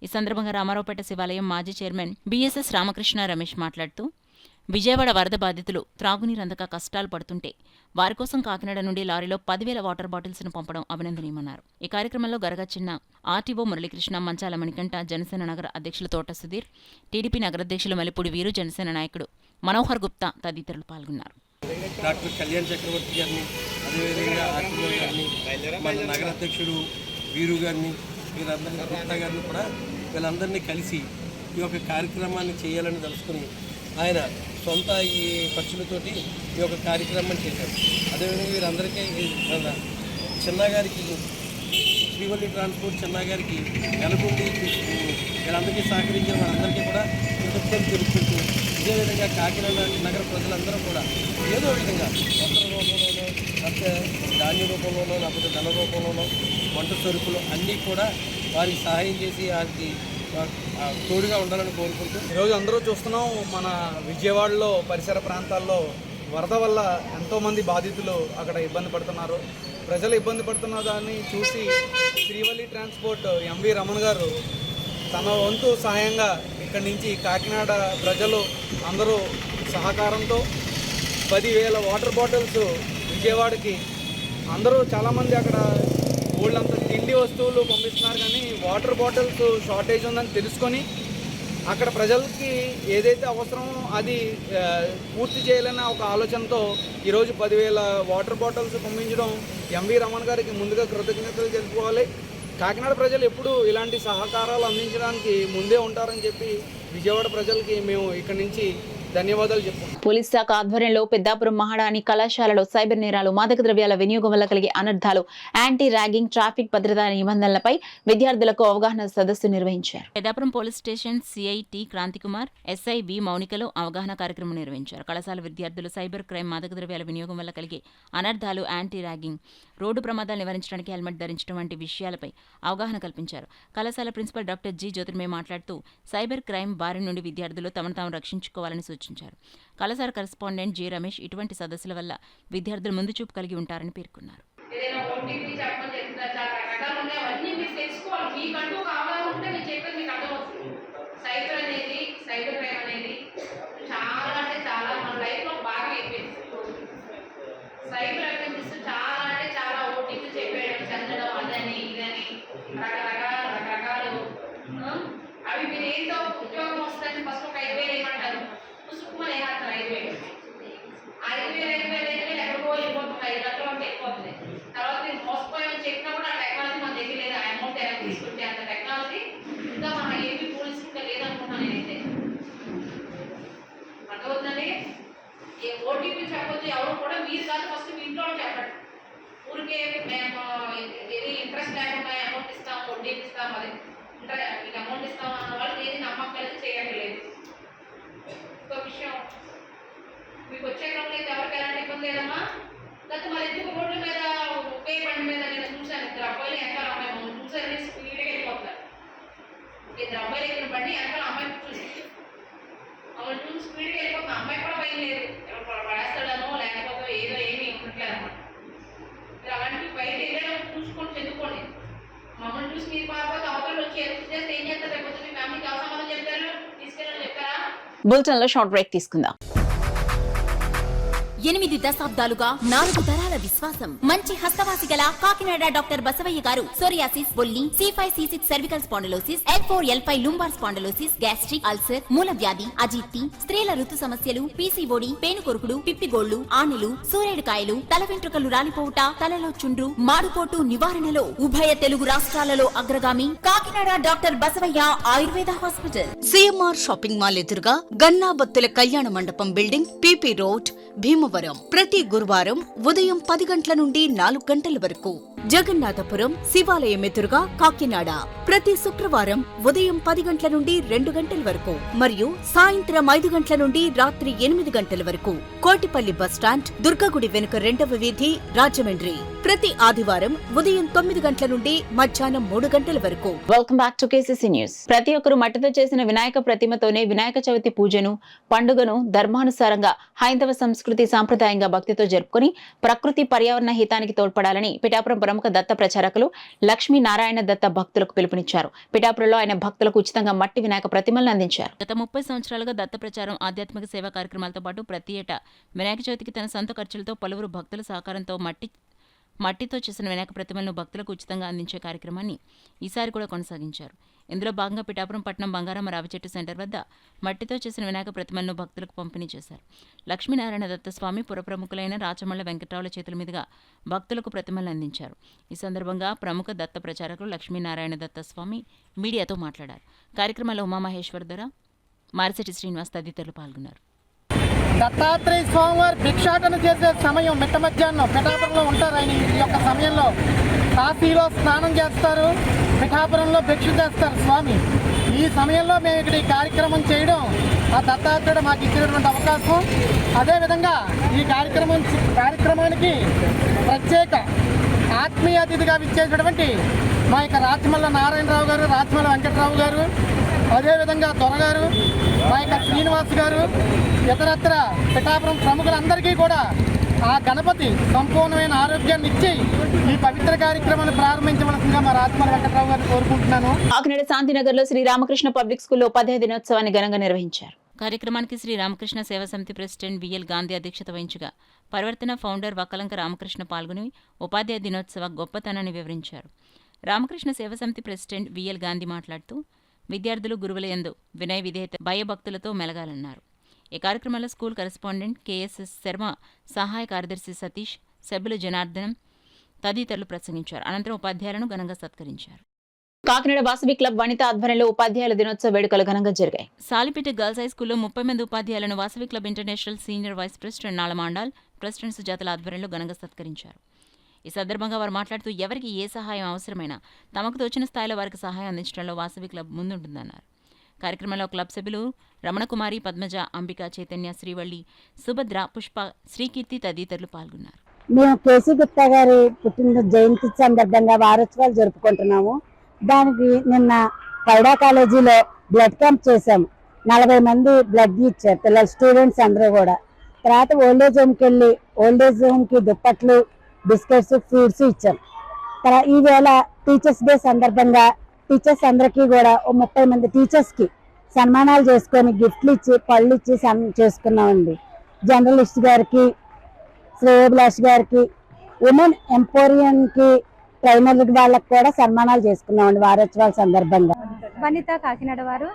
ఈ సందర్భంగా రామారావుపేట శివాలయం మాజీ చైర్మన్ బిఎస్ఎస్ రామకృష్ణ రమేష్ మాట్లాడుతూ, విజయవాడ వరద బాధితులు త్రాగునీరు అందక కష్టాలు పడుతుంటే వారి కోసం కాకినాడ నుండి లారీలో 10,000 వాటర్ బాటిల్స్ను పంపడం అభినందనీయమన్నారు. ఈ కార్యక్రమంలో గరగ చిన్న, ఆర్టీఓ మురళీకృష్ణ, మంచాల మణికంఠ, జనసేన నగర అధ్యక్షులు తోట సుధీర్, టీడీపీ నగరాధ్యక్షులు మలిపూడి వీరు, జనసేన నాయకుడు మనోహర్ గుప్తా తదితరులు పాల్గొన్నారు. డాక్టర్ కళ్యాణ్ చక్రవర్తి గారిని, అదేవిధంగా ఆర్టీఓ గారిని, మన నగర అధ్యక్షుడు వీరు గారిని, వీరందరినీ గుప్తా గారిని కూడా వీళ్ళందరినీ కలిసి ఈ యొక్క కార్యక్రమాన్ని చేయాలని తెలుసుకుని ఆయన సొంత ఈ ఖర్చులతోటి ఈ యొక్క కార్యక్రమం చేశారు. అదేవిధంగా వీరందరికీ చిన్నగారికి శ్రీవల్లి ట్రాన్స్పోర్ట్ చిన్నగారికి నెలకొండి వీళ్ళందరికీ సహకరించిన వారందరికీ కూడా కృతజ్ఞతలు తెలుపుకుంటూ, ఇదేవిధంగా కాకినాడ నగర ప్రజలందరూ కూడా ఏదో విధంగా వస్త్ర రూపంలోనో, లేకపోతే ధాన్య రూపంలోనో, లేకపోతే ధన రూపంలోనో, వంట సరుకులు అన్నీ కూడా వారికి సహాయం చేసి వారికి తోడుగా ఉండాలని కోరుకుంటూ ఈరోజు అందరూ చూస్తున్నాం, మన విజయవాడలో పరిసర ప్రాంతాల్లో వరద వల్ల ఎంతోమంది బాధితులు అక్కడ ఇబ్బంది పడుతున్నారు. ప్రజలు ఇబ్బంది పడుతున్న దాన్ని చూసి శ్రీవల్లి ట్రాన్స్పోర్ట్ ఎంవి రమణ గారు తన వంతు సహాయంగా ఇక్కడి నుంచి కాకినాడ ప్రజలు అందరూ సహకారంతో 10,000 వాటర్ బాటిల్స్ విజయవాడకి అందరూ చాలామంది అక్కడ ఊళ్ళంతా తిండి వస్తువులు పంపిస్తున్నారు, కానీ వాటర్ బాటిల్స్ షార్టేజ్ ఉందని తెలుసుకొని అక్కడ ప్రజలకి ఏదైతే అవసరమో అది పూర్తి చేయాలన్న ఒక ఆలోచనతో ఈరోజు 10,000 వాటర్ బాటిల్స్ పంపించడం ఎంవి రమణ గారికి ముందుగా కృతజ్ఞతలు తెలుపుకోవాలి. కాకినాడ ప్రజలు ఎప్పుడూ ఇలాంటి సహకారాలు అందించడానికి ముందే ఉంటారని చెప్పి విజయవాడ ప్రజలకి మేము ఇక్కడి నుంచి ధన్యవాదాలు చెప్పుకుంటాం. పోలీస్ శాఖ ఆధ్వర్యంలో పెద్దాపురం మహాడాని కళాశాలలో సైబర్ నేరాలు, మాదక ద్రవ్యాల వినియోగం వల్ల కలిగే అనర్థాలు, యాంటీ ర్యాగింగ్, ట్రాఫిక్ భద్రతా నిబంధనలపై విద్యార్థులకు అవగాహన సదస్సు నిర్వహించారు. Peddapuram police station CI T Krantikumar, SI V మౌనికలు అవగాహన కార్యక్రమం నిర్వహించారు. కళాశాల విద్యార్థులు సైబర్ క్రైమ్, మాదక ద్రవ్యాల వినియోగం వల్ల కలిగే అనర్థాలు, యాంటీ ర్యాగింగ్, రోడ్డు ప్రమాదాలు నివారించడానికి హెల్మెట్ ధరించడం వంటి విషయాలపై అవగాహన కల్పించారు. కళాశాల ప్రిన్సిపల్ డాక్టర్ జి జ్యోతిర్మయ మాట్లాడుతూ, సైబర్ క్రైమ్ బారి నుండి విద్యార్థులు తమను తాము రక్షించుకోవాలని సూచించారు. కళాశాల కరెస్పాండెంట్ జి రమేష్ ఇటువంటి సదస్సుల వల్ల విద్యార్థులు ముందు చూపు కలిగి ఉంటారని పేర్కొన్నారు. అవి మీరు ఏంటో ఉద్యోగం వస్తుందని ఫస్ట్ ఒక 5,000 ఏమంటారు, పుసుకుమని వేస్తారు 5,000. 5,000 ఎక్కడికో వెళ్ళిపోతుంది, 5 గంటల వరకు వెళ్ళిపోతుంది. తర్వాత మీరు మోసపోయామని చెప్పినా కూడా ఆ టెక్నాలజీ మన దగ్గర లేదు. ఆ అమౌంట్ ఎలా తీసుకుంటే అంత టెక్నాలజీ ఇంకా మన ఏపీ పోలీస్ ఇంకా లేదనుకుంటున్నాను నేనైతే. అర్థమవుతుందండి. ఏ ఓటీపీ చెప్పొద్దు ఎవరు కూడా, మీరు కాదు ఫస్ట్ మీ ఇంట్లో చెప్పండి. ఊరికే మేము ఏది ఇంట్రెస్ట్ లేకుండా అమౌంట్ ఇస్తాం, వడ్డీకి ఇస్తాం, అది మీకు అమౌంట్ ఇస్తాం అన్న వాళ్ళు ఏది నమ్మకం లేదు, చేయట్లేదు. ఇంకో విషయం, మీకు వచ్చే క్రమంలో అయితే ఎవరికి ఎలాంటి ఇబ్బంది లేదమ్మా. లేకపోతే మరి ఎందుకు రోడ్ల మీద ఒకే బండి మీద నేను చూశాను, 2 అబ్బాయిలు వెనకాల అమ్మాయి మమ్మల్ని చూసారని స్పీడ్గా వెళ్ళిపోతున్నారు. 2 అబ్బాయిలు ఎక్కిన బండి వెనకాల అమ్మాయి చూసి మమ్మల్ని చూసి ఏం లేదు, పడేస్తాడనో లేకపోతే ఏదో ఏమి ఉండట్లేదు అనమాట. మీరు అలాంటివి బయట వెళ్ళడం చూసుకొని చదువుకోండి. మమ్మల్ని చూసి మీరు పారిపోతే అవతల వచ్చి హెల్ప్ చేస్తే ఏం చేస్తారు? లేకపోతే మీ ఫ్యామిలీకి ఎవరు సమాధానం చెప్తారు? తీసుకెళ్ళని చెప్తారా? బులెటిన్ లో షార్ట్ బ్రేక్ తీసుకుందాం. 8 దశాబ్దాలుగా 4 తరాల విశ్వాసం. మంచి హస్తవాసి గల కాకినాడ డాక్టర్ బసవయ్య గారు సోరియాసిస్, బొల్లి, C5, C6 cervical spondylosis, L4, L5 lumbar spondylosis, gastric ulcer, మూల వ్యాధి, అజీర్తి, స్త్రీల ఋతు సమస్యలు, PCOD, పేనుకొరుకుడు, పిప్పిగోళ్లు, ఆనెలు, సూరేడుకాయలు, తల వెంట్రుకలు రాలిపోవుట, తలలో చుండ్రు, మాడుపోటు నివారణలో ఉభయ తెలుగు రాష్ట్రాలలో అగ్రగామి Kakinada doctor Basavayya Ayurveda hospital. CMR shopping mall ఎదురుగా గన్నాబత్తుల కళ్యాణ మండపం బిల్డింగ్, PP రోడ్, భీమవరం. ప్రతి గురువారం ఉదయం 10 గంటల నుండి 4 గంటల వరకు. జగన్నాథపురం శివాలయం ఎదురుగా కాకినాడ ప్రతి శుక్రవారం ఉదయం 10 గంటల నుండి 2 గంటల వరకు మరియు సాయంత్రం 5 గంటల నుండి రాత్రి 8 గంటల వరకు. కోటిపల్లి బస్టాండ్, దుర్గగుడి వెనుక 2వ వీధి, రాజమండ్రి ప్రతి ఆదివారం ఉదయం 9 గంటల నుండి మధ్యాహ్నం 3 గంటల వరకు. Welcome back to KCC news. ప్రతి ఒక్కరు మట్టితో చేసిన వినాయక ప్రతిమతోనే వినాయక చవితి పూజను, పండుగను ధర్మానుసారంగా హైందవ సంస్కృతి సాంప్రదాయంగా భక్తితో జరుపుకుని ప్రకృతి పర్యావరణ హితానికి తోడ్పడాలని పిఠాపురం ప్రముఖ దత్త ప్రచారకులు లక్ష్మీనారాయణ దత్త భక్తులకు పిలుపునిచ్చారు. పిఠాపురంలో ఆయన భక్తులకు ఉచితంగా మట్టి వినాయక ప్రతిమలను అందించారు. గత 30 సంవత్సరాలుగా దత్త ప్రచారం, ఆధ్యాత్మిక సేవా కార్యక్రమాలతో పాటు ప్రతి ఏటా వినాయక చవితికి తన సొంత ఖర్చులతో పలువురు భక్తుల సహకారంతో మట్టితో చేసిన వినాయక ప్రతిమలను భక్తులకు ఉచితంగా అందించే కార్యక్రమాన్ని ఈసారి కూడా కొనసాగించారు. ఇందులో భాగంగా పిఠాపురం పట్టణం బంగారమ్మ రావిచెట్టు సెంటర్ వద్ద మట్టితో చేసిన వినాయక ప్రతిమలను భక్తులకు పంపిణీ చేశారు. లక్ష్మీనారాయణ దత్త స్వామి పురప్రముఖులైన రాచమళ్ల వెంకట్రావుల చేతుల మీదుగా భక్తులకు ప్రతిమలను అందించారు. ఈ సందర్భంగా ప్రముఖ దత్త ప్రచారకులు లక్ష్మీనారాయణ దత్త స్వామి మీడియాతో మాట్లాడారు. కార్యక్రమంలో ఉమామహేశ్వర ధర, మారిశెట్టి శ్రీనివాస్ తదితరులు పాల్గొన్నారు. దత్తాత్రేయ స్వామివారి భిక్షాటన చేసే సమయం మిట్ట మధ్యాహ్నం పిఠాపురంలో ఉంటారు. ఆయన ఈ యొక్క సమయంలో కాశీలో స్నానం చేస్తారు, పిఠాపురంలో భిక్ష చేస్తారు స్వామి. ఈ సమయంలో మేము ఇక్కడ ఈ కార్యక్రమం చేయడం ఆ దత్తాత్రేయుడు మాకు ఇచ్చినటువంటి అవకాశం. అదేవిధంగా ఈ కార్యక్రమానికి ప్రత్యేక ఆత్మీయ అతిథిగా ఇచ్చేటటువంటి మా యొక్క రాచమల్ల నారాయణరావు గారు, రాచమల్ల వెంకట్రావు గారు, అదేవిధంగా దొరగారు, మా యొక్క శ్రీనివాస్ గారు, ఇతరత్ర పిఠాపురం ప్రముఖులందరికీ కూడా ఆ గణపతి సంపూర్ణమైన ఆరోగ్యాన్ని ఇచ్చి ఈ పవిత్ర కార్యక్రమాన్ని ప్రారంభించవలసిందిగా మా రాచమల్ల వెంకట్రావు గారిని కోరుకుంటున్నాను. కాకినాడ శాంతినగర్ లో శ్రీరామకృష్ణ పబ్లిక్ స్కూల్లో ఉపాధ్యాయ దినోత్సవాన్ని ఘనంగా నిర్వహించారు. కార్యక్రమానికి శ్రీరామకృష్ణ సేవా సమితి ప్రెసిడెంట్ VL గాంధీ అధ్యక్షత వహించగా పరివర్తన ఫౌండర్ వక్కలంక రామకృష్ణ పాల్గొని ఉపాధ్యాయ దినోత్సవ గొప్పతనాన్ని వివరించారు. రామకృష్ణ సేవా సమితి ప్రెసిడెంట్ VL గాంధీ మాట్లాడుతూ విద్యార్థులు గురువుల యందు వినయ విధేయత, భయభక్తులతో మెలగాలన్నారు. ఈ కార్యక్రమంలో స్కూల్ కరెస్పాండెంట్ KSS శర్మ, సహాయ కార్యదర్శి సతీష్, సభ్యులు జనార్దనం తదితరులు ప్రసంగించారు. అనంతరం ఉపాధ్యాయులను ఘనంగా సత్కరించారు. కాకినాడ వాసవి క్లబ్ వనిత ఆధ్వర్యంలో ఉపాధ్యాయుల దినోత్సవ వేడుకలు ఘనంగా జరిగాయి. సాలిపేట గర్ల్స్ హై స్కూల్లో 30 మంది ఉపాధ్యాయులను Vasavi club international senior vice president Nalamandal, president సుజాతల ఆధ్వర్యంలో ఘనంగా సత్కరించారు. ఈ సందర్భంగా వారు మాట్లాడుతూ ఎవరికి ఏ సహాయం అవసరమైనా తమకు తోచిన స్థాయిలో వారికి సహాయం అందించడంలో వాసవి క్లబ్ ముందుంటుందన్నారు. కార్యక్రమంలో క్లబ్ సభ్యులు రమణకుమారి, పద్మజ, అంబిక, చైతన్య, శ్రీవల్లి, సుభద్ర, పుష్ప, శ్రీకీర్తి తదితరులు పాల్గొన్నారు. మేము కేసీ గుప్తా గారి పుట్టిన జయంతి సందర్భంగా వారోత్సవాలు జరుపుకుంటున్నాము. దానికి నిన్న పైడా కాలేజీలో బ్లడ్ క్యాంప్ చేశాము. 40 మంది బ్లడ్ ఇచ్చారు పిల్లలు, స్టూడెంట్స్ అందరూ కూడా. తర్వాత ఓల్డేజ్ హోమ్కి వెళ్ళి ఓల్డేజ్ హోమ్కి దుప్పట్లు, బిస్కెట్స్, ఫ్రూట్స్ ఇచ్చాం. ఈవేళ టీచర్స్ డే సందర్భంగా టీచర్స్ అందరికీ కూడా 30 మంది టీచర్స్కి సన్మానాలు చేసుకొని గిఫ్ట్లు ఇచ్చి పళ్ళు ఇచ్చి చేసుకున్నామండి. జర్నలిస్ట్ గారికి, శ్రేయోభిలాష్ గారికి, ఉమెన్ ఎంపోరియంకి ట్రైనర్ వాళ్ళకి కూడా సన్మానాలు చేసుకున్నామండి వారోత్సవాల సందర్భంగా. వనిత కాకినాడ వారు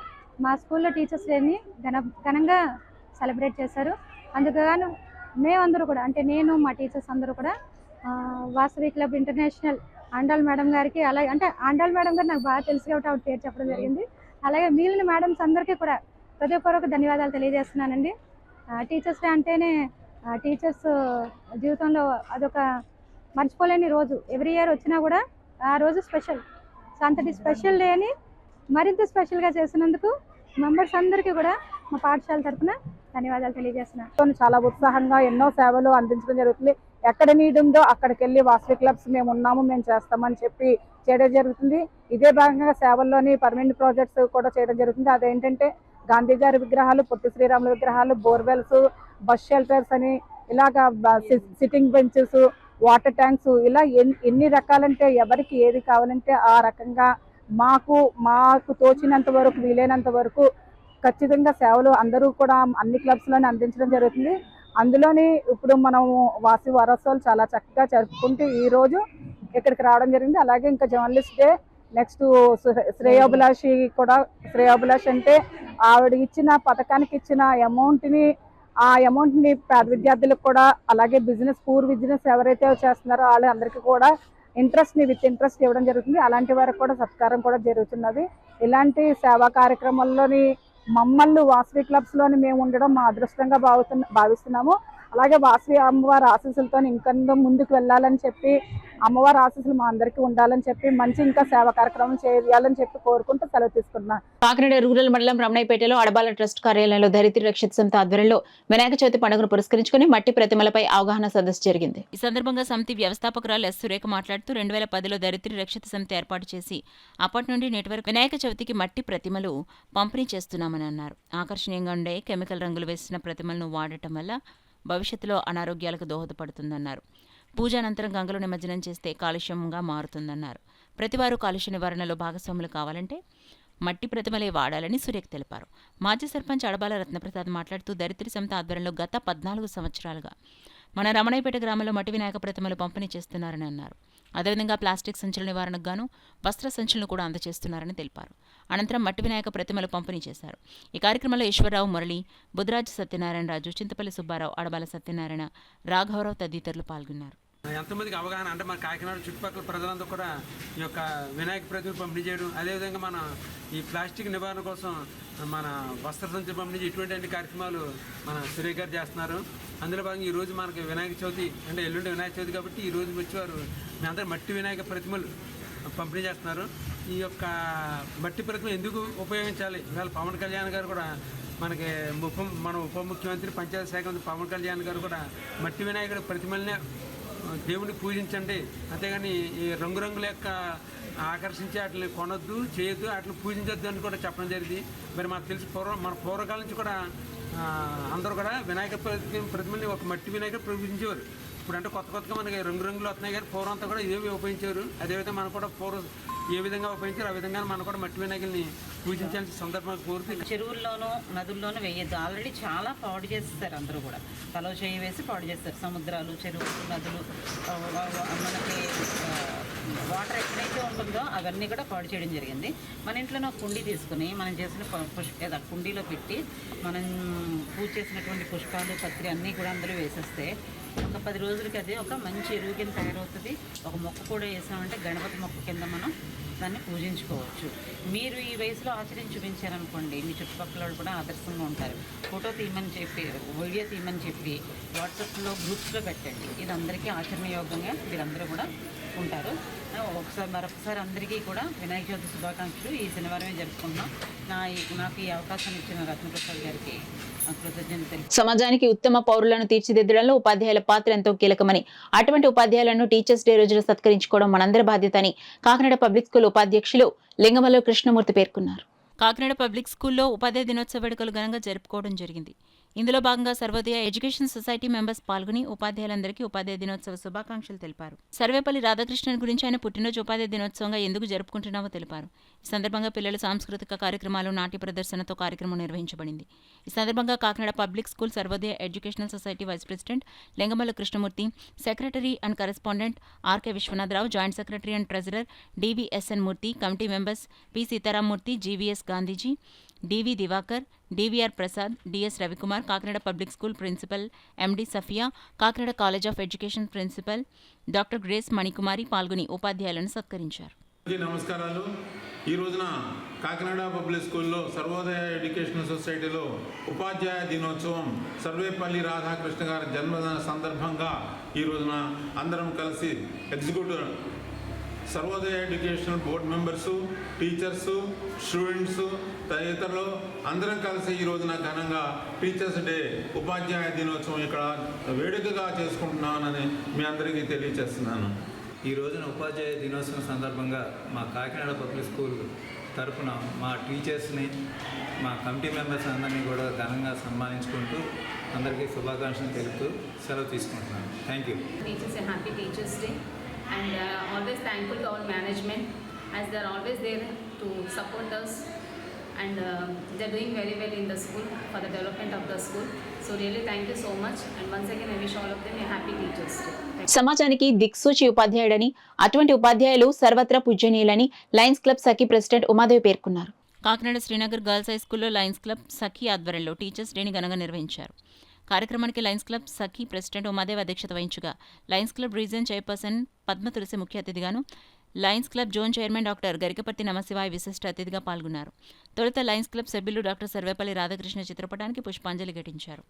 మా స్కూల్లో టీచర్స్ డేని ఘనంగా సెలబ్రేట్ చేశారు. అందుకుగాను మేమందరూ కూడా, అంటే నేను మా టీచర్స్ అందరూ కూడా Vasavi club international Andal madam గారికి, అలాగే అంటే ఆండాల్ మేడం గారు నాకు బాగా తెలుసు కాబట్టి ఆవిడ పేరు చెప్పడం జరిగింది. అలాగే మిగిలిన మేడమ్స్ అందరికీ కూడా హృదయపూర్వక ధన్యవాదాలు తెలియజేస్తున్నానండి. టీచర్స్ డే అంటేనే టీచర్స్ జీవితంలో అదొక మర్చిపోలేని రోజు. ఎవ్రీ ఇయర్ వచ్చినా కూడా ఆ రోజు స్పెషల్. సో అంతటి స్పెషల్ డేని మరింత స్పెషల్గా చేసినందుకు మెంబర్స్ అందరికీ కూడా మా పాఠశాల తరఫున ధన్యవాదాలు తెలియజేస్తున్నాను. చాలా ఉత్సాహంగా ఎన్నో సేవలు అందించడం జరుగుతుంది. ఎక్కడ నీడ్ ఉందో అక్కడికి వెళ్ళి వాసవి క్లబ్స్ మేము ఉన్నాము, మేము చేస్తామని చెప్పి చేయడం జరుగుతుంది. ఇదే భాగంగా సేవల్లోని పర్మనెంట్ ప్రాజెక్ట్స్ కూడా చేయడం జరుగుతుంది. అదేంటంటే గాంధీ గారి విగ్రహాలు, పొట్టి శ్రీరాముల విగ్రహాలు, బోర్వెల్స్, బస్ షెల్టర్స్ అని ఇలాగా సిట్టింగ్ బెంచెస్, వాటర్ ట్యాంక్స్, ఇలా ఎన్ని రకాలంటే ఎవరికి ఏది కావాలంటే ఆ రకంగా మాకు తోచినంత వరకు, వీలైనంత వరకు ఖచ్చితంగా సేవలు అందరూ కూడా అన్ని క్లబ్స్లోనే అందించడం జరుగుతుంది. అందులోని ఇప్పుడు మనం వాసి వారోత్సవాలు చాలా చక్కగా జరుపుకుంటూ ఈరోజు ఇక్కడికి రావడం జరిగింది. అలాగే ఇంకా జర్నలిస్ట్ డే, నెక్స్ట్ శ్రేయోభిలాషి కూడా, శ్రేయోభిలాషి అంటే ఆవిడ ఇచ్చిన పథకానికి ఇచ్చిన ఆ అమౌంట్ని పేద విద్యార్థులకు కూడా, అలాగే పూర్ బిజినెస్ ఎవరైతే చేస్తున్నారో వాళ్ళందరికీ కూడా విత్ ఇంట్రెస్ట్ ఇవ్వడం జరుగుతుంది. అలాంటి వారికి కూడా సత్కారం కూడా జరుగుతున్నది. ఇలాంటి సేవా కార్యక్రమాల్లోని మమ్మల్ని వాసవి క్లబ్స్లోని మేము ఉండడం మా అదృష్టంగా భావిస్తున్నాము. అలాగే వాసవి అమ్మవారి ఆశీస్సులతో ఇంకొంత ముందుకు వెళ్ళాలని చెప్పి, అమ్మవారి ఆశీస్సులు మా అందరికీ ఉండాలని చెప్పి, మంచి ఇంకా సేవా కార్యక్రమం చేయాలని చెప్పి కోరుకుంటూ సెలవు తీసుకున్నాను. కాకినాడ రూరల్ మండలం రమణయ్యపేటలో అడబాల ట్రస్ట్ కార్యాలయంలో ధరిత్రి రక్షిత సమితి ఆధ్వర్యంలో వినాయక చవితి పండుగను పురస్కరించుకుని మట్టి ప్రతిమలపై అవగాహన సదస్సు జరిగింది. ఈ సందర్భంగా సమితి వ్యవస్థాపకురాలు ఎస్ సురేఖ మాట్లాడుతూ 2010లో ధరిత్రి రక్షిత సమితి ఏర్పాటు చేసి అప్పటి నుండి నేటి వరకు వినాయక చవితికి మట్టి ప్రతిమలు పంపిణీ చేస్తున్నామని అన్నారు. ఆకర్షణీయంగా ఉండే కెమికల్ రంగులు వేసిన ప్రతిమలను వాడటం వల్ల భవిష్యత్తులో అనారోగ్యాలకు దోహదపడుతుందన్నారు. పూజానంతరం గంగలో నిమజ్జనం చేస్తే కాలుష్యంగా మారుతుందన్నారు. ప్రతివారు కాలుష్య నివారణలో భాగస్వాములు కావాలంటే మట్టి ప్రతిమలే వాడాలని సురేఖ తెలిపారు. మాజీ సర్పంచ్ అడబాల రత్నప్రసాద్ మాట్లాడుతూ ధరిత్రి సమితి ఆధ్వర్యంలో గత 14 సంవత్సరాలుగా మన రమణయ్యపేట గ్రామంలో మట్టి వినాయక ప్రతిమలు పంపిణీ చేస్తున్నారని అన్నారు. అదేవిధంగా ప్లాస్టిక్ సంచుల నివారణకు గాను వస్త్ర సంచులను కూడా అందజేస్తున్నారని తెలిపారు. అనంతరం మట్టి వినాయక ప్రతిమలు పంపిణీ చేశారు. ఈ కార్యక్రమంలో ఈశ్వరరావు, మురళి, బుధరాజు సత్యనారాయణరాజు, చింతపల్లి సుబ్బారావు, అడబాల సత్యనారాయణ, రాఘవరావు తదితరులు పాల్గొన్నారు. ఎంతమందికి అవగాహన అంటే మన కాకినాడ చుట్టుపక్కల ప్రజలంతా కూడా ఈ యొక్క వినాయక ప్రతిమ పంపిణీ చేయడం, అదేవిధంగా మన ఈ ప్లాస్టిక్ నివారణ కోసం మన వస్త్ర సంచులు పంపిణీ ఇటువంటి అన్ని కార్యక్రమాలు మన సురేఖ గారు చేస్తున్నారు. అందులో భాగంగా ఈరోజు మనకి వినాయక చవితి అంటే ఎల్లుండి వినాయక చవితి కాబట్టి ఈ రోజు వచ్చేవారు మీ అందరూ మట్టి వినాయక ప్రతిమలు పంపిణీ చేస్తున్నారు. ఈ యొక్క మట్టి ప్రతిమ ఎందుకు ఉపయోగించాలి, ఇవాళ పవన్ కళ్యాణ్ గారు కూడా మనకి మన ఉప ముఖ్యమంత్రి పంచాయతీ శాఖ మంత్రి పవన్ కళ్యాణ్ గారు కూడా మట్టి వినాయకుడి ప్రతిమలనే దేవుడిని పూజించండి, అంతేగాని ఈ రంగురంగుల యొక్క ఆకర్షించి వాటిని కొనొద్దు, చేయొద్దు, వాటిని పూజించొద్దు అని కూడా చెప్పడం జరిగింది. మరి మనకు తెలిసి మన పూర్వకాలం నుంచి కూడా అందరూ కూడా వినాయక ప్రతిమని ఒక మట్టి వినాయకుడు పూజించేవారు. ఇప్పుడు అంటే కొత్తగా మనకి రంగురంగులు వస్తున్నాయి, కానీ పూర్వం అంతా కూడా ఇవేవి ఉపయోగించారు. అదేవిధంగా మనం కూడా పూర్వం ఏ విధంగా ఉపయోగించారు ఆ విధంగా మనం కూడా మట్టి వినాయకుల్ని పూజించాల్సిన సందర్భంగా కోరుతూ చెరువుల్లోనూ నదుల్లోనూ వేయద్దు. ఆల్రెడీ చాలా పాడు చేస్తారు, అందరూ కూడా తలో చేయి వేసి పాడు చేస్తారు. సముద్రాలు, చెరువులు, నదులు, మనకి వాటర్ ఎక్కడైతే ఉంటుందో అవన్నీ కూడా పాడు చేయడం జరిగింది. మన ఇంట్లోనే ఒక కుండీ తీసుకుని మనం చేసిన కుండీలో పెట్టి మనం పూజ చేసినటువంటి పుష్పాలు, పత్రి అన్నీ కూడా అందులో వేసేస్తే ఒక 10 రోజులకి అది ఒక మంచి ఎరువు కింద తయారవుతుంది. ఒక మొక్క కూడా వేసామంటే గణపతి మొక్క కింద మనం దాన్ని పూజించుకోవచ్చు. మీరు ఈ వయసులో ఆచరించి చూపించారనుకోండి, మీ చుట్టుపక్కల వాళ్ళు కూడా ఆదర్శంగా ఉంటారు. ఫోటో తీయమని చెప్పి, వీడియో తీయమని చెప్పి వాట్సాప్లో గ్రూప్స్లో పెట్టండి. ఇది అందరికీ ఆచరణయోగ్యంగా మీరందరూ కూడా ఉంటారు. మరొకసారి అందరికీ కూడా వినాయక చవితి శుభాకాంక్షలు. ఈ శనివారమే జరుపుకుంటున్నాం. నాకు ఈ అవకాశాన్ని ఇచ్చిన రత్నప్రసాద్ గారికి కృతజ్ఞతలు. సమాజానికి ఉత్తమ పౌరులను తీర్చిదిద్దడంలో ఉపాధ్యాయుల పాత్ర ఎంతో కీలకమని, అటువంటి ఉపాధ్యాయులను టీచర్స్ డే రోజున సత్కరించుకోవడం మనందరి బాధ్యత అని కాకినాడ పబ్లిక్ స్కూల్ ఉపాధ్యక్షులు లింగమల్లు కృష్ణమూర్తి పేర్కొన్నారు. కాకినాడ పబ్లిక్ స్కూల్లో ఉపాధ్యాయ దినోత్సవ వేడుకలు ఘనంగా జరుపుకోవడం జరిగింది. ఇందులో భాగంగా సర్వోదయ ఎడ్యుకేషన్ సొసైటీ మెంబర్స్ పాల్గొని ఉపాధ్యాయులందరికీ ఉపాధ్యాయ దినోత్సవ శుభాకాంక్షలు తెలిపారు. సర్వేపల్లి రాధాకృష్ణన్ గురించి ఆయన పుట్టినరోజు ఉపాధ్యాయ దినోత్సవంగా ఎందుకు జరుపుకుంటున్నామో తెలిపారు. ఈ సందర్భంగా పిల్లలు సాంస్కృతిక కార్యక్రమాలు, నాట్య ప్రదర్శనతో కార్యక్రమం నిర్వహించబడింది. ఈ సందర్భంగా Kakinada public school Sarvodaya educational society vice president Lingamalla Krishnamurthy, secretary and correspondent RK Viswanatharao, joint secretary and treasurer DVSN Murthy, committee members P Seetharamamurthy, GVS Gandhiji, DV Diwakar, DVR Prasad, DS Ravikumar, Kakinada public school principal MD Safiya, Kakinada college of education principal doctor Grace Manikumari పాల్గొని ఉపాధ్యాయులను సత్కరించారు. నమస్కారాలు. ఈ రోజున Kakinada public స్కూల్లో Sarvodaya educational సొసైటీలో ఉపాధ్యాయ దినోత్సవం సర్వేపల్లి రాధాకృష్ణ గారి జన్మదిన సందర్భంగా ఈ రోజున అందరం కలిసి executive Sarvodaya educational board members, teachers, students తదితరులు అందరం కలిసి ఈ రోజున ఘనంగా టీచర్స్ డే ఉపాధ్యాయ దినోత్సవం ఇక్కడ వేడుకగా చేసుకుంటున్నానని మీ అందరికీ తెలియజేస్తున్నాను. ఈ రోజున ఉపాధ్యాయ దినోత్సవం సందర్భంగా మా కాకినాడ పబ్లిక్ స్కూల్ తరఫున మా టీచర్స్ని, మా కమిటీ మెంబర్స్ అందరినీ కూడా ఘనంగా సన్మానించుకుంటూ అందరికీ శుభాకాంక్షలు తెలుపుతూ సెలవు తీసుకుంటున్నాను. Thank you. Teachers a happy Teachers Day, and always thankful to our management as they are always there to support us, and they are doing very well in the school for the development of the school. So really thank you so much, and once again I wish all of them a happy Teachers Day. సమాజానికి దిక్సూచి ఉపాధ్యాయుడని, అటువంటి ఉపాధ్యాయులు సర్వత్రా పూజనీయులని lions club Sakhi president Umadevi పేర్కొన్నారు. Kakinada Srinagar girls high స్కూల్లో lions club Sakhi ఆధ్వర్యంలో teachers డేని ఘనంగా నిర్వహించారు. కార్యక్రమానికి lions club Sakhi president Umadevi అధ్యక్షత వహించగా lions club region chairperson Padma Tulasi ముఖ్య అతిథిగాను, lions club zone chairman doctor Garikaparthi Namasivaya విశిష్ట అతిథిగా పాల్గొన్నారు. తొలుత లయన్స్ క్లబ్ సభ్యులు డాక్టర్ సర్వేపల్లి రాధాకృష్ణ చిత్రపటానికి పుష్పాంజలి ఘటించారు.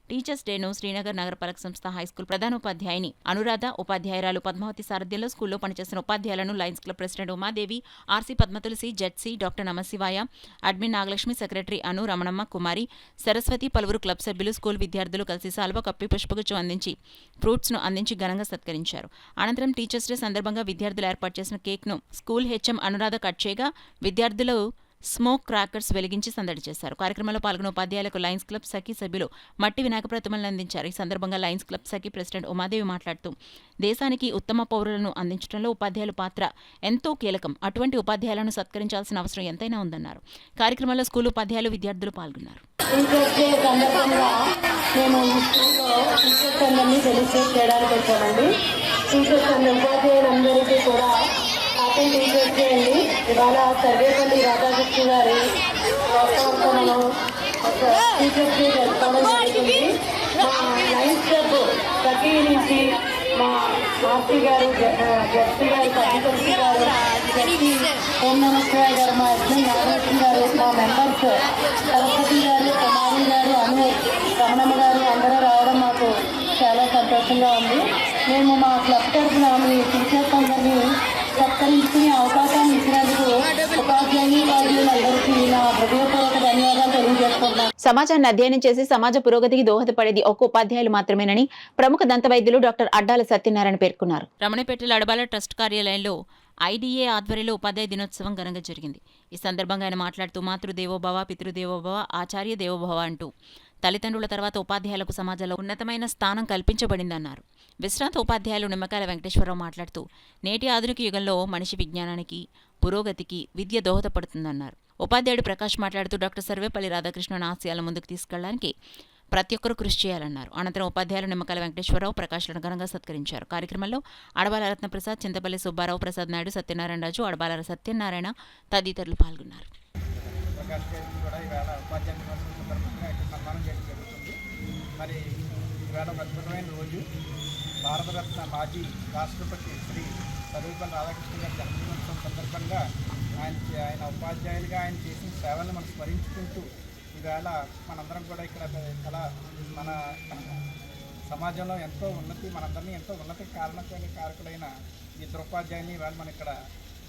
టీచర్స్ డేను శ్రీనగర్ నగరపాలక సంస్థ హైస్కూల్ ప్రధానోపాధ్యాయుని అనురాధ, ఉపాధ్యాయురాలు పద్మావతి సారథ్యంలో స్కూల్లో పనిచేసిన ఉపాధ్యాయులను lions club president Umadevi, RC Padmatulasi, ZC doctor Namasivaya, admin Nagalakshmi, secretary Anu, Ramanamma, Kumari, Saraswathi, పలువురు క్లబ్ సభ్యులు, స్కూల్ విద్యార్థులు కలిసి సాల్వా కప్పి పుష్పగుచ్చం అందించి ఫ్రూట్స్ను అందించి ఘనంగా సత్కరించారు. అనంతరం టీచర్స్ డే సందర్భంగా విద్యార్థులు ఏర్పాటు చేసిన కేక్ను స్కూల్ హెచ్ఎం అనురాధ కట్ చేయగా విద్యార్థులు స్మోక్ క్రాకర్స్ వెలిగించి సందడి చేశారు. కార్యక్రమంలో పాల్గొన్న ఉపాధ్యాయులకు లయన్స్ క్లబ్ సఖీ సభ్యులు మట్టి వినాయక ప్రతిమలను అందించారు. ఈ సందర్భంగా Lions club Sakhi president Umadevi మాట్లాడుతూ దేశానికి ఉత్తమ పౌరులను అందించడంలో ఉపాధ్యాయుల పాత్ర ఎంతో కీలకం. అటువంటి ఉపాధ్యాయులను సత్కరించాల్సిన అవసరం ఎంతైనా ఉందన్నారు. కార్యక్రమంలో స్కూల్ ఉపాధ్యాయులు, విద్యార్థులు పాల్గొన్నారు. హ్యాపీ టీచర్స్ డే అండి. ఇవాళ సర్వేపల్లి రాధాకృష్ణ గారి ప్రోత్సాహంతో టీచర్స్ డే జరుపుకోవడం జరుగుతుంది. మా లయన్స్ క్లబ్ సఖీ నుంచి మా ఆర్సీ గారు, జడ్సీ గారు, పద్మతులసి గారు, జడ్సీ ఓం నమస్కార గారు, మా అడ్మిన్ నాగలక్ష్మి గారు, మా మెంబర్స్ సరస్వతి గారు, కుమారి గారు, అను, రమణమ్మ గారు అందరూ రావడం మాకు చాలా సంతోషంగా ఉంది. మేము మా క్లబ్ తరఫున మీ టీచర్స్ అందరినీ సత్కరించుకునే అవకాశాన్ని ఇచ్చినందుకు ఉపాధ్యాయులందరికీ నా హృదయపూర్వక ధన్యవాదాలు తెలియజేసుకుంటున్నాను. సమాజాన్ని అధ్యయనం చేసి సమాజ పురోగతికి దోహదపడేది ఒక్క ఉపాధ్యాయులు మాత్రమేనని ప్రముఖ దంత వైద్యులు డాక్టర్ అడ్డాల సత్యనారాయణ పేర్కొన్నారు. రమణపేటలో అడబాల ట్రస్ట్ కార్యాలయంలో ఐడీఏ ఆధ్వర్యంలో ఉపాధ్యాయ దినోత్సవం ఘనంగా జరిగింది. ఈ సందర్భంగా ఆయన మాట్లాడుతూ మాతృదేవోభవ, పితృదేవోభవ, ఆచార్య దేవోభవ అంటూ తల్లిదండ్రుల తర్వాత ఉపాధ్యాయులకు సమాజంలో ఉన్నతమైన స్థానం కల్పించబడిందన్నారు. విశ్రాంత ఉపాధ్యాయులు నిమ్మకాయల వెంకటేశ్వరరావు మాట్లాడుతూ నేటి ఆధునిక యుగంలో మనిషి విజ్ఞానానికి, పురోగతికి విద్య దోహదపడుతుందన్నారు. ఉపాధ్యాయుడు ప్రకాష్ మాట్లాడుతూ డాక్టర్ సర్వేపల్లి రాధాకృష్ణన్ ఆశయాలను ముందుకు తీసుకెళ్లడానికి ప్రతి ఒక్కరూ కృషి చేయాలన్నారు. అనంతరం ఉపాధ్యాయులు నిమ్మకాయల వెంకటేశ్వరరావు, ప్రకాష్లను ఘనంగా సత్కరించారు. కార్యక్రమంలో అడబాల రత్నప్రసాద్, చింతపల్లి సుబ్బారావు, ప్రసాద్ నాయుడు, సత్యనారాయణ రాజు, అడబాల సత్యనారాయణ తదితరులు పాల్గొన్నారు. ప్రకాష్ గారికి కూడా ఈవేళ ఉపాధ్యాయ దినోత్సవం సందర్భంగా ఇక్కడ సన్మానం చేయడం జరుగుతుంది. మరి ఈవేళ ఒక అద్భుతమైన రోజు. భారతరత్న మాజీ రాష్ట్రపతి శ్రీ సర్వేపల్లి రాధాకృష్ణ గారి జన్మదినోత్సవం సందర్భంగా ఆయన ఉపాధ్యాయులుగా ఆయన చేసిన సేవలను మనం స్మరించుకుంటూ ఈవేళ మనందరం కూడా ఇక్కడ చాలా మన సమాజంలో ఎంతో ఉన్నతి, మనందరినీ ఎంతో ఉన్నతి కారకులైన ఇద్దరు ఉపాధ్యాయుని ఈవేళ మనం ఇక్కడ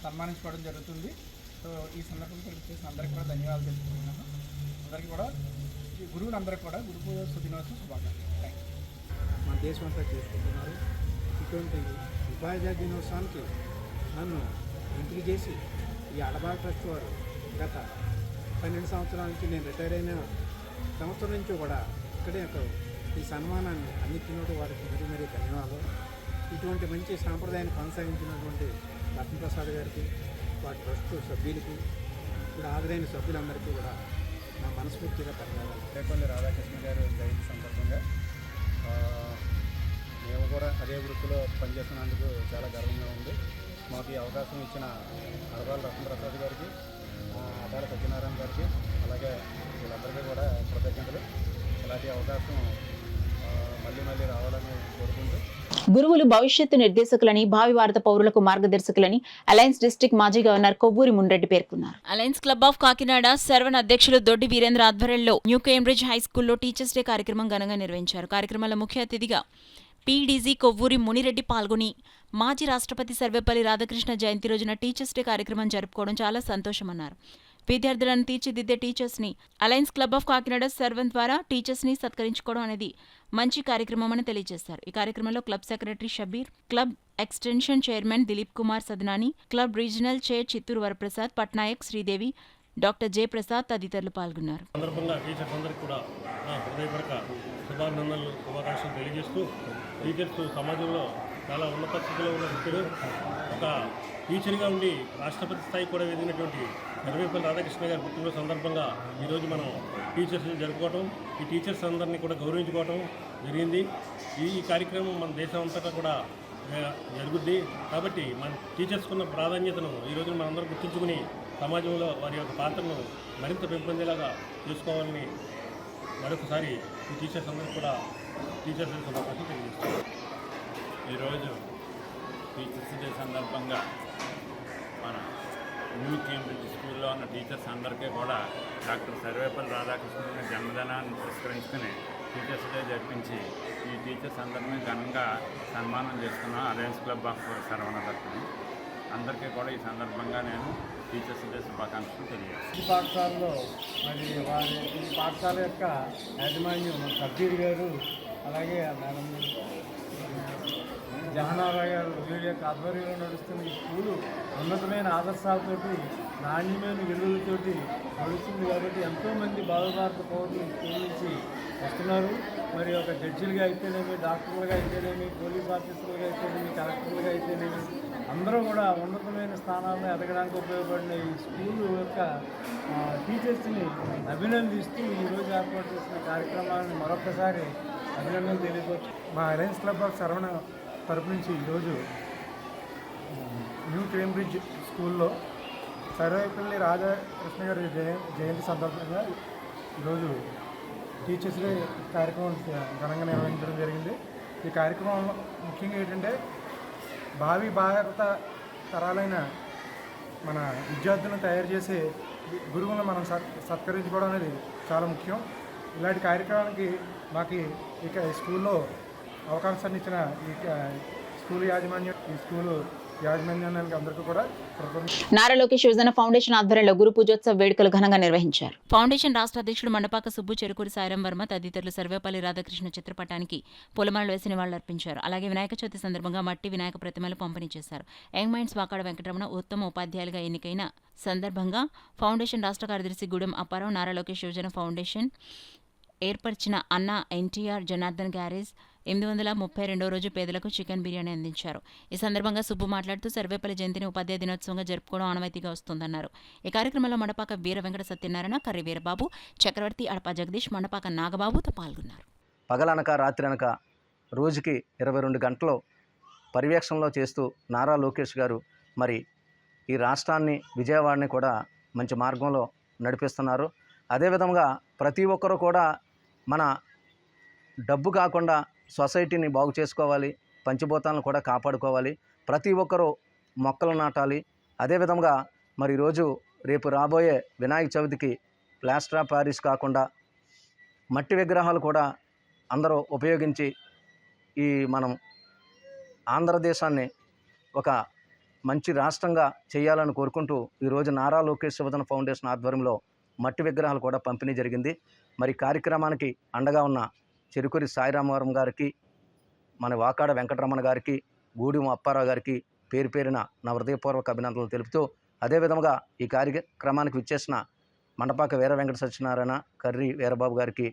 సన్మానించుకోవడం జరుగుతుంది. సో ఈ సందర్భంగా చేసిన అందరికీ కూడా ధన్యవాదాలు తెలుపుతున్నాను. అందరికీ కూడా గురువులందరికీ కూడా గురు పూజ దినోత్సవం శుభాకాంక్షలు. Thank you. మన దేశం అంతా చేసుకుంటున్నారు. ఇటువంటి ఉపాధ్యాయ దినోత్సవానికి నన్ను ఎంపిక చేసి ఈ అడబాల ట్రస్ట్ వారు గత 12 సంవత్సరాల నుంచి నేను రిటైర్ అయిన సంవత్సరం నుంచి కూడా ఇక్కడే ఈ సన్మానాన్ని అందించినట్టు వారికి మరీ ధన్యవాదాలు. ఇటువంటి మంచి సాంప్రదాయాన్ని కొనసాగించినటువంటి రత్నప్రసాద్ గారికి, వాటి ట్రస్ట్ సభ్యులకి, ఇప్పుడు హాజరైన సభ్యులందరికీ కూడా నా మనస్ఫూర్తిగా ధన్యవాదాలు. రేపల్లి రాధాకృష్ణ గారు జయంతి సందర్భంగా మేము కూడా అదే వృత్తిలో పనిచేస్తున్నందుకు చాలా గర్వంగా ఉంది. మాకు ఈ అవకాశం ఇచ్చిన అడబాల రత్నప్రసాద్ గారికి, అడ్డాల సత్యనారాయణ గారికి, అలాగే వీళ్ళందరికీ కూడా కృతజ్ఞతలు. ఇలాంటి అవకాశం మళ్ళీ రావాలని కోరుకుంటూ గురువులు భవిష్యత్తు నిర్దేశకులని, భావి భారత పౌరులకు మార్గదర్శకులని అలయన్స్ డిస్ట్రిక్ట్ మాజీ గవర్నర్ కొవ్వూరి మున్రెడ్డి పేర్కొన్నారు. Alliance club of Kakinada Sarwan అధ్యక్షులు దొడ్డి వీరేంద్ర ఆధ్వర్యంలో న్యూ కేంబ్రిడ్జ్ హై స్కూల్లో టీచర్స్ డే కార్యక్రమం ఘనంగా నిర్వహించారు. కార్యక్రమంలో ముఖ్య అతిథిగా పీడీజీ కొవ్వూరి మునిరెడ్డి పాల్గొని మాజీ రాష్ట్రపతి సర్వేపల్లి రాధాకృష్ణ జయంతి రోజున టీచర్స్ డే కార్యక్రమం జరుపుకోవడం చాలా సంతోషమన్నారు. విద్యార్థులను తీర్చిదిద్దే టీచర్స్ని alliance club of Kakinada Sarwan ద్వారా టీచర్స్ని సత్కరించుకోవడం అనేది మంచి కార్యక్రమం అని తెలియజేశారు. ఈ కార్యక్రమంలో club secretary Shabir, club extension chairman Dilip Kumar Sadanani, club regional chair Chittoor Varaprasad, Patnaik, Sridevi, doctor J Prasad తదితరులు పాల్గొన్నారు. సందర్భంగా టీచర్స్ అందరికీ కూడా నా హృదయపూర్వక శుభాభినందనలు, శుభాకాంక్షలు తెలియజేస్తూ, టీచర్స్ సమాజంలో చాలా ఉన్నత స్థితిలో ఉన్న వ్యక్తులు. ఒక టీచర్గా ఉండి రాష్ట్రపతి స్థాయి కూడా ఎదిగినటువంటి సర్వేపల్లి రాధాకృష్ణ గారి పుట్టినరోజు సందర్భంగా ఈరోజు మనం టీచర్స్ని జరుపుకోవటం, ఈ టీచర్స్ అందరినీ కూడా గౌరవించుకోవటం జరిగింది. ఈ కార్యక్రమం మన దేశం అంతటా కూడా జరుగుద్ది. కాబట్టి మన టీచర్స్కున్న ప్రాధాన్యతను ఈరోజు మనందరం గుర్తించుకుని సమాజంలో వారి యొక్క పాత్రను మరింత పెంపొందేలాగా చూసుకోవాలని మరొకసారి ఈ టీచర్స్ అందరికీ కూడా టీచర్స్ శుభాకాంక్షలు తెలియజేస్తున్నాం. ఈరోజు టీచర్స్ డే సందర్భంగా మన న్యూ కేంబ్రిడ్జ్ స్కూల్లో ఉన్న టీచర్స్ అందరికీ కూడా డాక్టర్ సర్వేపల్లి రాధాకృష్ణన్ జన్మదినాన్ని పురస్కరించుకుని టీచర్స్ డే జరిపించి ఈ టీచర్స్ అందరినీ ఘనంగా సన్మానం చేస్తున్నాం అలయన్స్ క్లబ్ ఆఫ్ సర్వన తరఫున. అందరికీ కూడా ఈ సందర్భంగా నేను టీచర్స్ డే శుభాకాంక్షలు తెలియజేస్తాను. ఈ పాఠశాలలో మరి వారి ఈ పాఠశాల యొక్క యాజమాన్యం సబ్బీర్ గారు, అలాగే మేడం జహనారా గారు వీరి యొక్క ఆధ్వర్యంలో నడుస్తున్న ఈ స్కూలు ఉన్నతమైన ఆదర్శాలతోటి, నాణ్యమైన విలువలతోటి నడుస్తుంది. కాబట్టి ఎంతోమంది భారత పౌరులు ఈ స్కూల్ నుంచి వస్తున్నారు. మరి ఒక జడ్జిలుగా అయితేనేమి, డాక్టర్లుగా అయితేనేమి, పోలీస్ ఆఫీసర్లుగా అయితేనేమి, కలెక్టర్లుగా అయితేనేమి అందరూ కూడా ఉన్నతమైన స్థానాల్లో ఎదగడానికి ఉపయోగపడిన ఈ స్కూలు యొక్క టీచర్స్ని అభినందిస్తూ ఈరోజు ఏర్పాటు చేసిన కార్యక్రమాన్ని మరొకసారి అభినందనలు తెలియవచ్చు. మా అలయన్స్ క్లబ్ ఆఫ్ సర్వన తరపు నుంచి ఈరోజు న్యూ కేంబ్రిడ్జ్ స్కూల్లో సర్వేపల్లి రాధాకృష్ణ గారి జయంతి సందర్భంగా ఈరోజు టీచర్స్ డే కార్యక్రమం ఘనంగా నిర్వహించడం జరిగింది. ఈ కార్యక్రమంలో ముఖ్యంగా ఏంటంటే భావి భారత తరాలైన మన విద్యార్థులను తయారు చేసే గురువులను మనం సత్కరించుకోవడం అనేది చాలా ముఖ్యం. ఇలాంటి కార్యక్రమానికి మాకు ఇక స్కూల్లో అవకాశాన్ని ఇచ్చిన ఈ స్కూల్ యాజమాన్యం, ఈ స్కూలు యాజమాన్యానికి అందరికీ కూడా నారా లోకేష్ యువజన ఫౌండేషన్ ఆధ్వర్యంలో గురు పూజోత్సవ వేడుకలు ఘనంగా నిర్వహించారు. ఫౌండేషన్ రాష్ట్ర అధ్యక్షుడు మండపాక సుబ్బు, చెరుకూరి సాయిరాం వర్మ తదితరులు సర్వేపల్లి రాధాకృష్ణ చిత్రపటానికి పూలమాలలు వేసి నివాళులర్పించారు. అలాగే వినాయక చవితి సందర్భంగా మట్టి వినాయక ప్రతిమలు పంపిణీ చేశారు. యంగ్ మైండ్స్ వాకాడ వెంకటరమణ ఉత్తమ ఉపాధ్యాయులుగా ఎన్నికైన సందర్భంగా ఫౌండేషన్ రాష్ట్ర కార్యదర్శి గూడెం అప్పారావు, నారా లోకేష్ యువజన ఫౌండేషన్ ఏర్పరిచిన అన్న ఎన్టీఆర్ జనార్దన్ గ్యారేజ్ 832వ రోజు పేదలకు చికెన్ బిర్యానీ అందించారు. ఈ సందర్భంగా సుబ్బు మాట్లాడుతూ సర్వేపల్లి జయంతిని ఉపాధ్యాయ దినోత్సవంగా జరుపుకోవడం ఆనవాయితీగా వస్తుందన్నారు. ఈ కార్యక్రమంలో మండపాక వీర వెంకట సత్యనారాయణ, కర్రి వీరబాబు, చక్రవర్తి, అడప జగదీష్, మండపాక నాగబాబుతో పాల్గొన్నారు. పగలనక రాత్రనక రోజుకి 22 గంటలు పర్యవేక్షణలో చేస్తూ నారా లోకేష్ గారు మరి ఈ రాష్ట్రాన్ని, విజయవాడని కూడా మంచి మార్గంలో నడిపిస్తున్నారు. అదేవిధంగా ప్రతి ఒక్కరూ కూడా మన డబ్బు కాకుండా సొసైటీని బాగు చేసుకోవాలి, పంచభూతాలను కూడా కాపాడుకోవాలి. ప్రతి ఒక్కరూ మొక్కలు నాటాలి. అదేవిధంగా మరి ఈరోజు రేపు రాబోయే వినాయక చవితికి ప్లాస్టర్ ఆఫ్ ప్యారిస్ కాకుండా మట్టి విగ్రహాలు కూడా అందరూ ఉపయోగించి ఈ మనం ఆంధ్రదేశాన్ని ఒక మంచి రాష్ట్రంగా చేయాలని కోరుకుంటూ ఈరోజు నారా లోకేష్ యువజన ఫౌండేషన్ ఆధ్వర్యంలో మట్టి విగ్రహాలు కూడా పంపిణీ జరిగింది. మరి కార్యక్రమానికి అండగా ఉన్న చెరుకూరి సాయిరామవరం గారికి, మన వాకాడ వెంకటరమణ గారికి, గూడెం అప్పారావు గారికి పేరు పేరున నా హృదయపూర్వక అభినందనలు తెలుపుతూ, అదేవిధంగా ఈ కార్యక్రమానికి విచ్చేసిన మండపాక వీర వెంకట సత్యనారాయణ, కర్రి వీరబాబు గారికి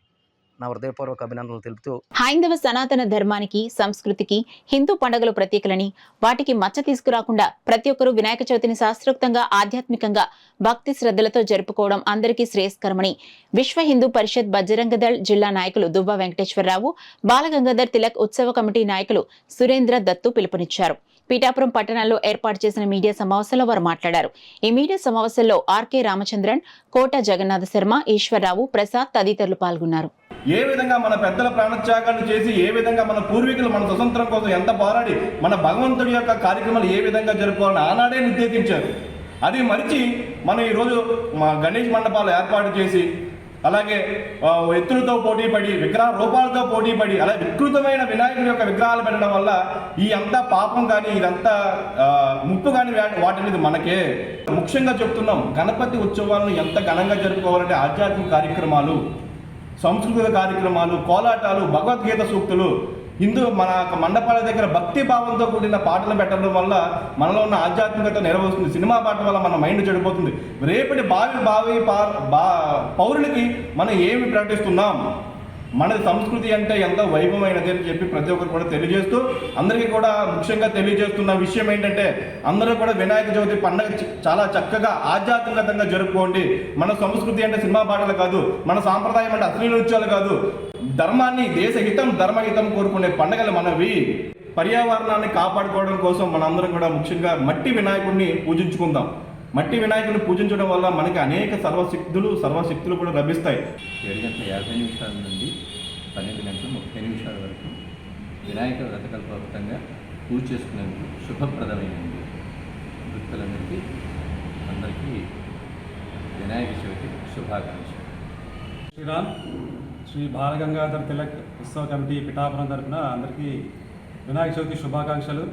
నా హృదయపూర్వక అభినందనలు తెలుపుతూ, హైందవ సనాతన ధర్మానికి, సంస్కృతికి హిందూ పండుగలు ప్రత్యేకలని, వాటికి మచ్చ తీసుకురాకుండా ప్రతి ఒక్కరూ వినాయక చవితిని శాస్త్రోక్తంగా, ఆధ్యాత్మికంగా, భక్తి శ్రద్ధలతో జరుపుకోవడం అందరికీ శ్రేయస్కరమని విశ్వ హిందూ పరిషత్ బజరంగదళ్ జిల్లా నాయకులు దుబ్బా వెంకటేశ్వరరావు, బాలగంగాధర్ తిలక్ ఉత్సవ కమిటీ నాయకులు సురేంద్ర దత్తు పిలుపునిచ్చారు. పీఠాపురం పట్టణంలో ఏర్పాటు చేసిన మీడియా సమావేశంలో వారు మాట్లాడారు. ఈ మీడియా సమావేశంలో ఆర్కే రామచంద్రన్, కోట జగన్నాథ శర్మ, ఈశ్వరరావు, ప్రసాద్ తదితరులు పాల్గొన్నారు. ఏ విధంగా మన పెద్దల ప్రాణత్యాగాలు చేసి, ఏ విధంగా మన పూర్వీకులు మన స్వతంత్రం కోసం ఎంత పోరాడి మన భగవంతుడి యొక్క కార్యక్రమాలు ఏ విధంగా జరుపుకోవాలని ఆనాడే నిర్దేశించారు. అది మరిచి మనం ఈరోజు మా గణేష్ మండపాలు ఏర్పాటు చేసి అలాగే ఎత్తులతో పోటీ పడి విగ్రహ రూపాలతో పోటీ పడి అలా వికృతమైన వినాయకుడి యొక్క విగ్రహాలు పెట్టడం వల్ల ఈ అంతా పాపం కానీ ఇదంతా ముప్పు కానీ వాటిని మనకే. ముఖ్యంగా చెప్తున్నాం, గణపతి ఉత్సవాలను ఎంత ఘనంగా జరుపుకోవాలంటే ఆధ్యాత్మిక కార్యక్రమాలు, సంస్కృతిక కార్యక్రమాలు, కోలాటాలు, భగవద్గీత సూక్తులు, మన మండపాల దగ్గర భక్తి భావంతో కూడిన పాటలు పెట్టడం వల్ల మనలో ఉన్న ఆధ్యాత్మికత నెరవేరుస్తుంది. సినిమా పాటల వల్ల మన మైండ్ చెడిపోతుంది. రేపటి భావి పౌరులకి మనం ఏమి ప్రకటిస్తున్నాం, మన సంస్కృతి అంటే ఎంతో వైభవమైనది అని చెప్పి ప్రతి ఒక్కరు కూడా తెలియజేస్తూ, అందరికీ కూడా ముఖ్యంగా తెలియజేస్తున్న విషయం ఏంటంటే అందరూ కూడా వినాయక చవితి పండుగ చాలా చక్కగా ఆధ్యాత్మికంగా జరుపుకోండి. మన సంస్కృతి అంటే సినిమా పాటలు కాదు, మన సాంప్రదాయం అంటే అశ్లీల నృత్యాలు కాదు, ధర్మాన్ని, దేశహితం, ధర్మహితం కోరుకునే పండుగలు మనవి. పర్యావరణాన్ని కాపాడుకోవడం కోసం మనందరం కూడా ముఖ్యంగా మట్టి వినాయకుడిని పూజించుకుందాం. మట్టి వినాయకుడిని పూజించడం వల్ల మనకి అనేక సర్వశక్తులు కూడా లభిస్తాయి. 7:50 నుండి 12:30 వరకు వినాయక వ్రతకల్పవృతంగా పూజ చేసుకునేందుకు శుభప్రదమైనది. భక్తులందరికీ అందరికీ వినాయక చవితి శుభాకాంక్షలు. శ్రీరామ్ శ్రీ బాలగంగాధర్ తిలక్ ఉత్సవ కమిటీ పిఠాపురం తరఫున అందరికీ వినాయక చవితి శుభాకాంక్షలు.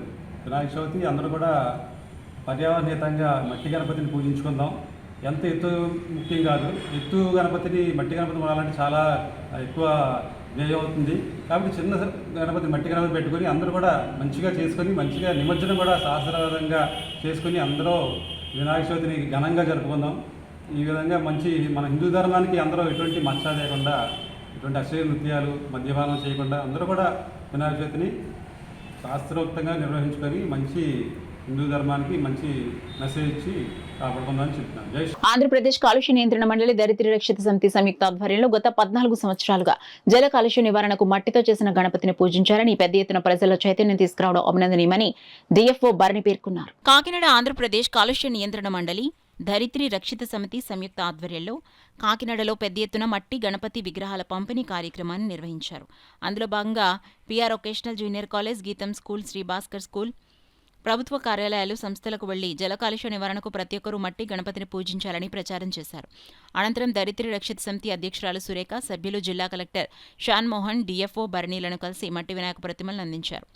వినాయక చవితి అందరూ కూడా పర్యావరణహితంగా మట్టి గణపతిని పూజించుకుందాం. ఎంత ఎత్తు ముఖ్యం కాదు, ఎత్తు గణపతిని మట్టి గణపతి వాడాలంటే చాలా ఎక్కువ వ్యయం అవుతుంది. కాబట్టి చిన్న గణపతి మట్టి గణపతి పెట్టుకొని అందరూ కూడా మంచిగా చేసుకొని మంచిగా నిమజ్జనం కూడా శాస్త్రబద్ధంగా చేసుకొని అందరూ వినాయక చవితిని ఘనంగా జరుపుకుందాం. ఈ విధంగా మన హిందూ ధర్మానికి అందరూ ఎటువంటి మచ్చ లేకుండా, ఎటువంటి అశ్లీల నృత్యాలు, మద్యపానం చేయకుండా అందరూ కూడా వినాయక చవితిని శాస్త్రోక్తంగా నిర్వహించుకొని మంచి హిందూ ధర్మానికి మంచి మెసేజ్ ఇచ్చి కాపాడుకుందామని చెప్తున్నాను. జై శ్రీ. ఆంధ్రప్రదేశ్ కాలుష్య నియంత్రణ మండలి దరిద్ర రక్షిత సమితి సంయుక్త ఆధ్వర్యంలో గత 14 సంవత్సరాలుగా జల కాలుష్య నివారణకు మట్టితో చేసిన గణపతిని పూజించారని, పెద్ద ఎత్తున ప్రజల్లో చైతన్యం తీసుకురావడం అభినందనీయమని డిఎఫ్ఓ భరణి పేర్కొన్నారు. కాకినాడ ఆంధ్రప్రదేశ్ కాలుష్య నియంత్రణ మండలి ధరిత్రి రక్షిత సమితి సంయుక్త ఆధ్వర్యంలో కాకినాడలో పెద్ద ఎత్తున మట్టి గణపతి విగ్రహాల పంపిణీ కార్యక్రమాన్ని నిర్వహించారు. అందులో భాగంగా పిఆర్ వొకేషనల్ జూనియర్ కాలేజ్, గీతం స్కూల్, శ్రీ భాస్కర్ స్కూల్, ప్రభుత్వ కార్యాలయాలు, సంస్థలకు వెళ్లి జల కాలుష్య నివారణకు ప్రతి ఒక్కరూ మట్టి గణపతిని పూజించాలని ప్రచారం చేశారు. అనంతరం దరిద్ర రక్షిత సమితి అధ్యక్షురాలు సురేఖ, సభ్యులు జిల్లా కలెక్టర్ షాన్ మోహన్, డిఎఫ్ఓ భరణిలను కలిసి మట్టి వినాయక ప్రతిమలను అందించారు.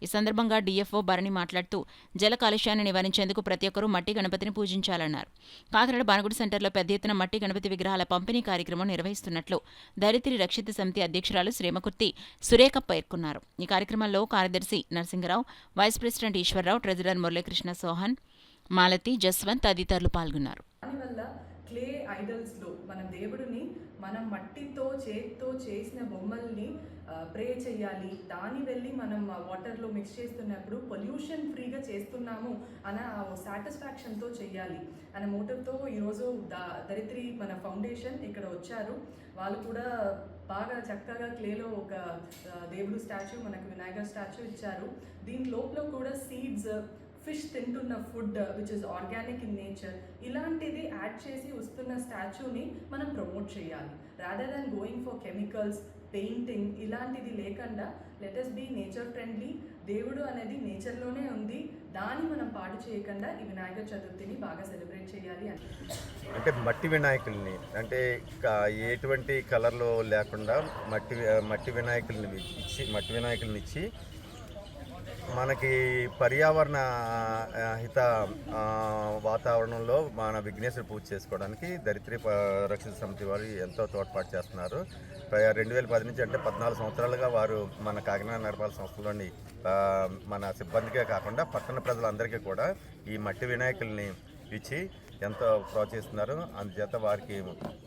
ఈ సందర్భంగా డిఎఫ్ఓ భరణి మాట్లాడుతూ జల కాలుష్యాన్ని నివారించేందుకు ప్రతి ఒక్కరూ మట్టి గణపతిని పూజించాలన్నారు. కాకినాడ బానగుడి సెంటర్లో పెద్ద ఎత్తున మట్టి గణపతి విగ్రహాల పంపిణీ కార్యక్రమం నిర్వహిస్తున్నట్లు దరిద్రి రక్షిత సమితి అధ్యక్షురాలు శ్రీమకుర్తి సురేఖ పేర్కొన్నారు. ఈ కార్యక్రమంలో కార్యదర్శి Narasingarao, vice president Eswararao, treasurer Muralikrishna Sohan, Malathi, Jaswanth తదితరులు పాల్గొన్నారు. క్లే ఐడల్స్లో మన దేవుడిని మనం మట్టితో చేత్తో చేసిన బొమ్మల్ని ప్రే చేయాలి. దాన్ని వెళ్ళి మనం వాటర్లో మిక్స్ చేస్తున్నప్పుడు పొల్యూషన్ ఫ్రీగా చేస్తున్నాము అన్న సాటిస్ఫాక్షన్తో చేయాలి అనే మోటివ్తో ఈరోజు దరిత్రి మన ఫౌండేషన్ ఇక్కడ వచ్చారు. వాళ్ళు కూడా బాగా చక్కగా క్లేలో ఒక దేవుడు స్టాచ్యూ, మనకు వినాయకర్ స్టాచ్యూ ఇచ్చారు. దీని లోపల కూడా సీడ్స్, ఫిష్ తింటున్న food which is organic in nature, ఇలాంటిది యాడ్ చేసి వస్తున్న స్టాచ్యూని మనం ప్రమోట్ చేయాలి. Rather than going for chemicals, painting ఇలాంటిది లేకుండా let us be nature friendly. దేవుడు అనేది నేచర్లోనే ఉంది, దాన్ని మనం పాడు చేయకుండా ఈ వినాయక చతుర్థిని బాగా సెలబ్రేట్ చేయాలి. అంటే మట్టి వినాయకుల్ని అంటే ఎటువంటి కలర్లో లేకుండా మట్టి వినాయకుల్ని ఇచ్చి మనకి పర్యావరణ హిత వాతావరణంలో మన విఘ్నేశ్వర పూజ చేసుకోవడానికి దరిత్రి రక్షిత సమితి వారు ఎంతో తోడ్పాటు చేస్తున్నారు. 2010 నుంచి అంటే 14 సంవత్సరాలుగా వారు మన కాకినాడ నగరపాలక సంస్థలోని మన సిబ్బందికే కాకుండా పట్టణ ప్రజలందరికీ కూడా ఈ మట్టి వినాయకుల్ని ఇచ్చి ఎంతో ప్రోత్సహిస్తున్నారు. అందుచేత వారికి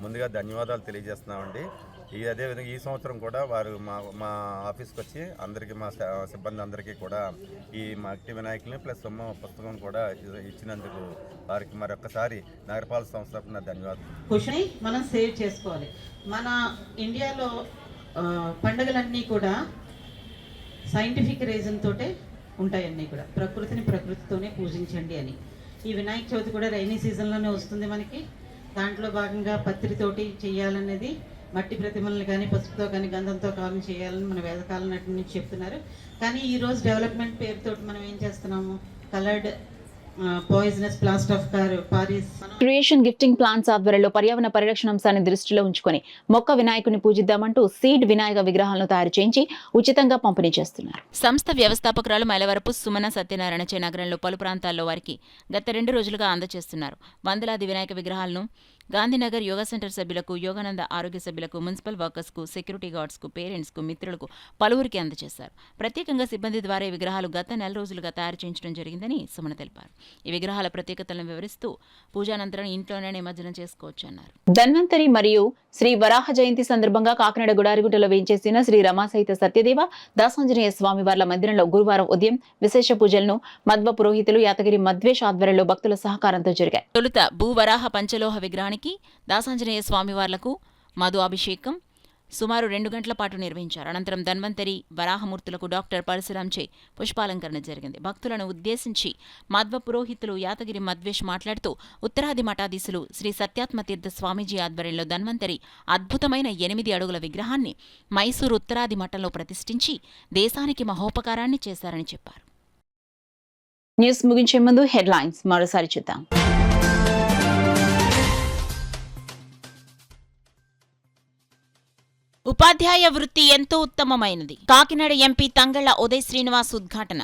ముందుగా ధన్యవాదాలు తెలియజేస్తున్నామండి. అదేవిధంగా ఈ సంవత్సరం కూడా వారు మా ఆఫీస్కి వచ్చి అందరికీ, మా సిబ్బంది అందరికీ కూడా ఈ మట్టి వినాయకుల్ని ప్లస్ పుస్తకం కూడా ఇచ్చినందుకు వారికి మరొకసారి నగరపాలక సంస్థ తరఫున ధన్యవాదాలు. ఖుషిని మనం సేవ్ చేసుకోవాలి. మన ఇండియాలో పండుగలన్నీ కూడా సైంటిఫిక్ రీజన్ తోటే ఉంటాయన్నీ కూడా. ప్రకృతితోనే పూజించండి అని. ఈ వినాయక చవితి కూడా రైనీ సీజన్లోనే వస్తుంది మనకి. దాంట్లో భాగంగా పత్రితోటి చేయాలనేది, మట్టి ప్రతిమలను కానీ పసుపుతో కానీ గంధంతో కానీ చేయాలని మన వేదకాలం నాటి నుంచి చెప్తున్నారు. కానీ ఈరోజు డెవలప్మెంట్ పేరుతోటి మనం ఏం చేస్తున్నాము, coloured poisonous plaster of Paris. Creation gifting plans ఆధ్వర్యంలో పర్యావరణ పరిరక్షణ అంశాన్ని దృష్టిలో ఉంచుకొని మొక్క వినాయకుని పూజిద్దామంటూ సీడ్ వినాయక విగ్రహాలను తయారు చేయించి ఉచితంగా పంపిణీ చేస్తున్నారు. సంస్థ వ్యవస్థాపకురాలు మైలవరపు సుమన సత్యనారాయణ నగరంలో పలు ప్రాంతాల్లో వారికి గత 2 రోజులుగా అందజేస్తున్నారు. వందలాది వినాయక విగ్రహాలను గాంధీనగర్ యోగా సెంటర్ సభ్యులకు, యోగానంద ఆరోగ్య సభ్యులకు, మున్సిపల్ వర్కర్స్కు, సెక్యూరిటీ గార్డ్స్కు, పేరెంట్స్కు, మిత్రులకు పలువురికి అందజేశారు. ప్రత్యేకంగా సిబ్బంది ద్వారా ఈ విగ్రహాలు గత 4 రోజులుగా తయారు చేయించడం జరిగిందని సుమన తెలిపారు. ఈ విగ్రహాల ప్రత్యేకతలను వివరిస్తూ పూజానంతరం ఇంట్లోనే నిమజ్జనం చేసుకోవచ్చన్నారు. ధన్వంతరి మరియు శ్రీ వరాహ జయంతి సందర్భంగా కాకినాడ గుడారిగుట్టలో వేయించేసిన శ్రీ రమాసహిత సత్యదేవ దాసాంజనేయ స్వామివార్ల మందిరంలో గురువారం ఉదయం విశేష పూజలను మధ్వ పురోహితులు యాతగిరి మధ్వేష్ ఆధ్వర్యంలో భక్తుల సహకారంతో జరిగాయి. తొలుత భూవరాహ పంచలోహ విగ్రహానికి దాసాంజనేయ స్వామివార్లకు మధు అభిషేకం సుమారు 2 గంటల పాటు నిర్వహించారు. అనంతరం ధన్వంతరి వరాహమూర్తులకు డాక్టర్ పరశురాంచే పుష్పాలంకరణ జరిగింది. భక్తులను ఉద్దేశించి మధ్వ పురోహితులు యాతగిరి మధ్వేష్ మాట్లాడుతూ ఉత్తరాది మఠాధీశులు శ్రీ సత్యాత్మతీర్థ స్వామీజీ ఆధ్వర్యంలో ధన్వంతరి అద్భుతమైన 8 అడుగుల విగ్రహాన్ని మైసూరు ఉత్తరాది మఠంలో ప్రతిష్ఠించి దేశానికి మహోపకారాన్ని చేశారని చెప్పారు. న్యూస్ ముగించే ముందు హెడ్లైన్స్ మరోసారి చూద్దాం. ఉపాధ్యాయ వృత్తి ఎంతో ఉత్తమమైనది. కాకినాడ ఎంపీ తంగళ్ల ఉదయ్ శ్రీనివాస్ ఉద్ఘాటన.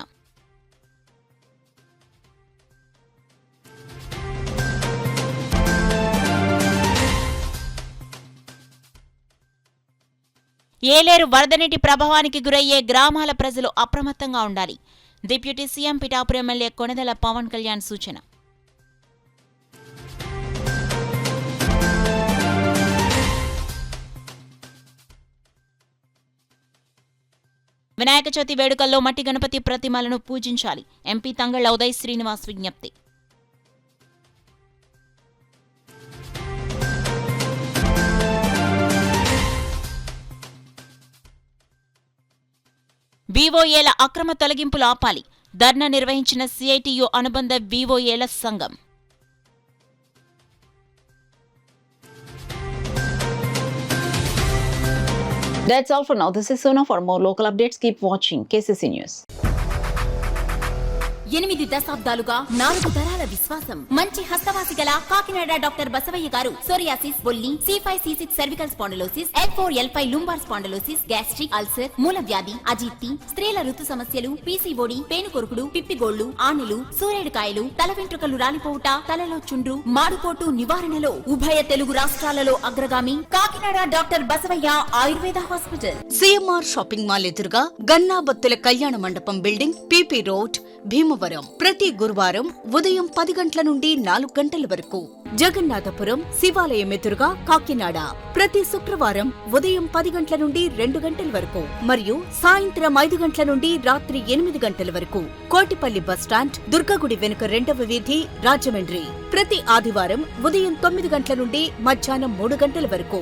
ఏలేరు వరద నీటి ప్రభావానికి గురయ్యే గ్రామాల ప్రజలు అప్రమత్తంగా ఉండాలి. Deputy CM Pithapuram MLA Konidela Pawan Kalyan సూచన. వినాయక చవితి వేడుకల్లో మట్టి గణపతి ప్రతిమలను పూజించాలి. ఎంపీ తంగళ్ల ఉదయ్ శ్రీనివాస్ విజ్ఞప్తి. వీఓఏల అక్రమ తొలగింపులు ఆపాలి. ధర్నా నిర్వహించిన సిఐటియు అనుబంధ వీఓఏల సంఘం. That's all for now. This is Sona. For more local updates, keep watching KCC News. 8 దశాబ్దాలుగా 4 తరాల విశ్వాసం. మంచి హస్తవాసి గల కాకినాడ డాక్టర్ బసవయ్య గారు సోరియాసిస్, బొల్లి, C5C6 cervical spondylosis, L4L5 lumbar spondylosis, gastric ulcer, మూల వ్యాధి, అజీర్తి, స్త్రీల ఋతు సమస్యలు, పీసీఓడి, పేనుకొరుకుడు, పిప్పిగోళ్లు, ఆనెలు, సూరేడుకాయలు, తల వెంట్రుకలు రాలిపోవుట, తలలో చుండ్రు, మాడుకోటు నివారణలో ఉభయ తెలుగు రాష్ట్రాలలో అగ్రగామి Kakinada doctor Basavayya Ayurveda hospital. CMR shopping mall ఎదురుగా గన్నాబత్తుల కళ్యాణ మండపం బిల్డింగ్, పిపి రోడ్, భీమవరం. ప్రతి గురువారం ఉదయం 10 గంటల నుండి 4 గంటల వరకు. జగన్నాథపురం శివాలయం ఎదురుగా కాకినాడ ప్రతి శుక్రవారం ఉదయం 10 గంటల నుండి 2 గంటల వరకు మరియు సాయంత్రం 5 గంటల నుండి రాత్రి 8 గంటల వరకు. కోటిపల్లి బస్టాండ్, దుర్గగుడి వెనుక 2వ వీధి, రాజమండ్రి ప్రతి ఆదివారం ఉదయం 9 గంటల నుండి మధ్యాహ్నం 3 గంటల వరకు.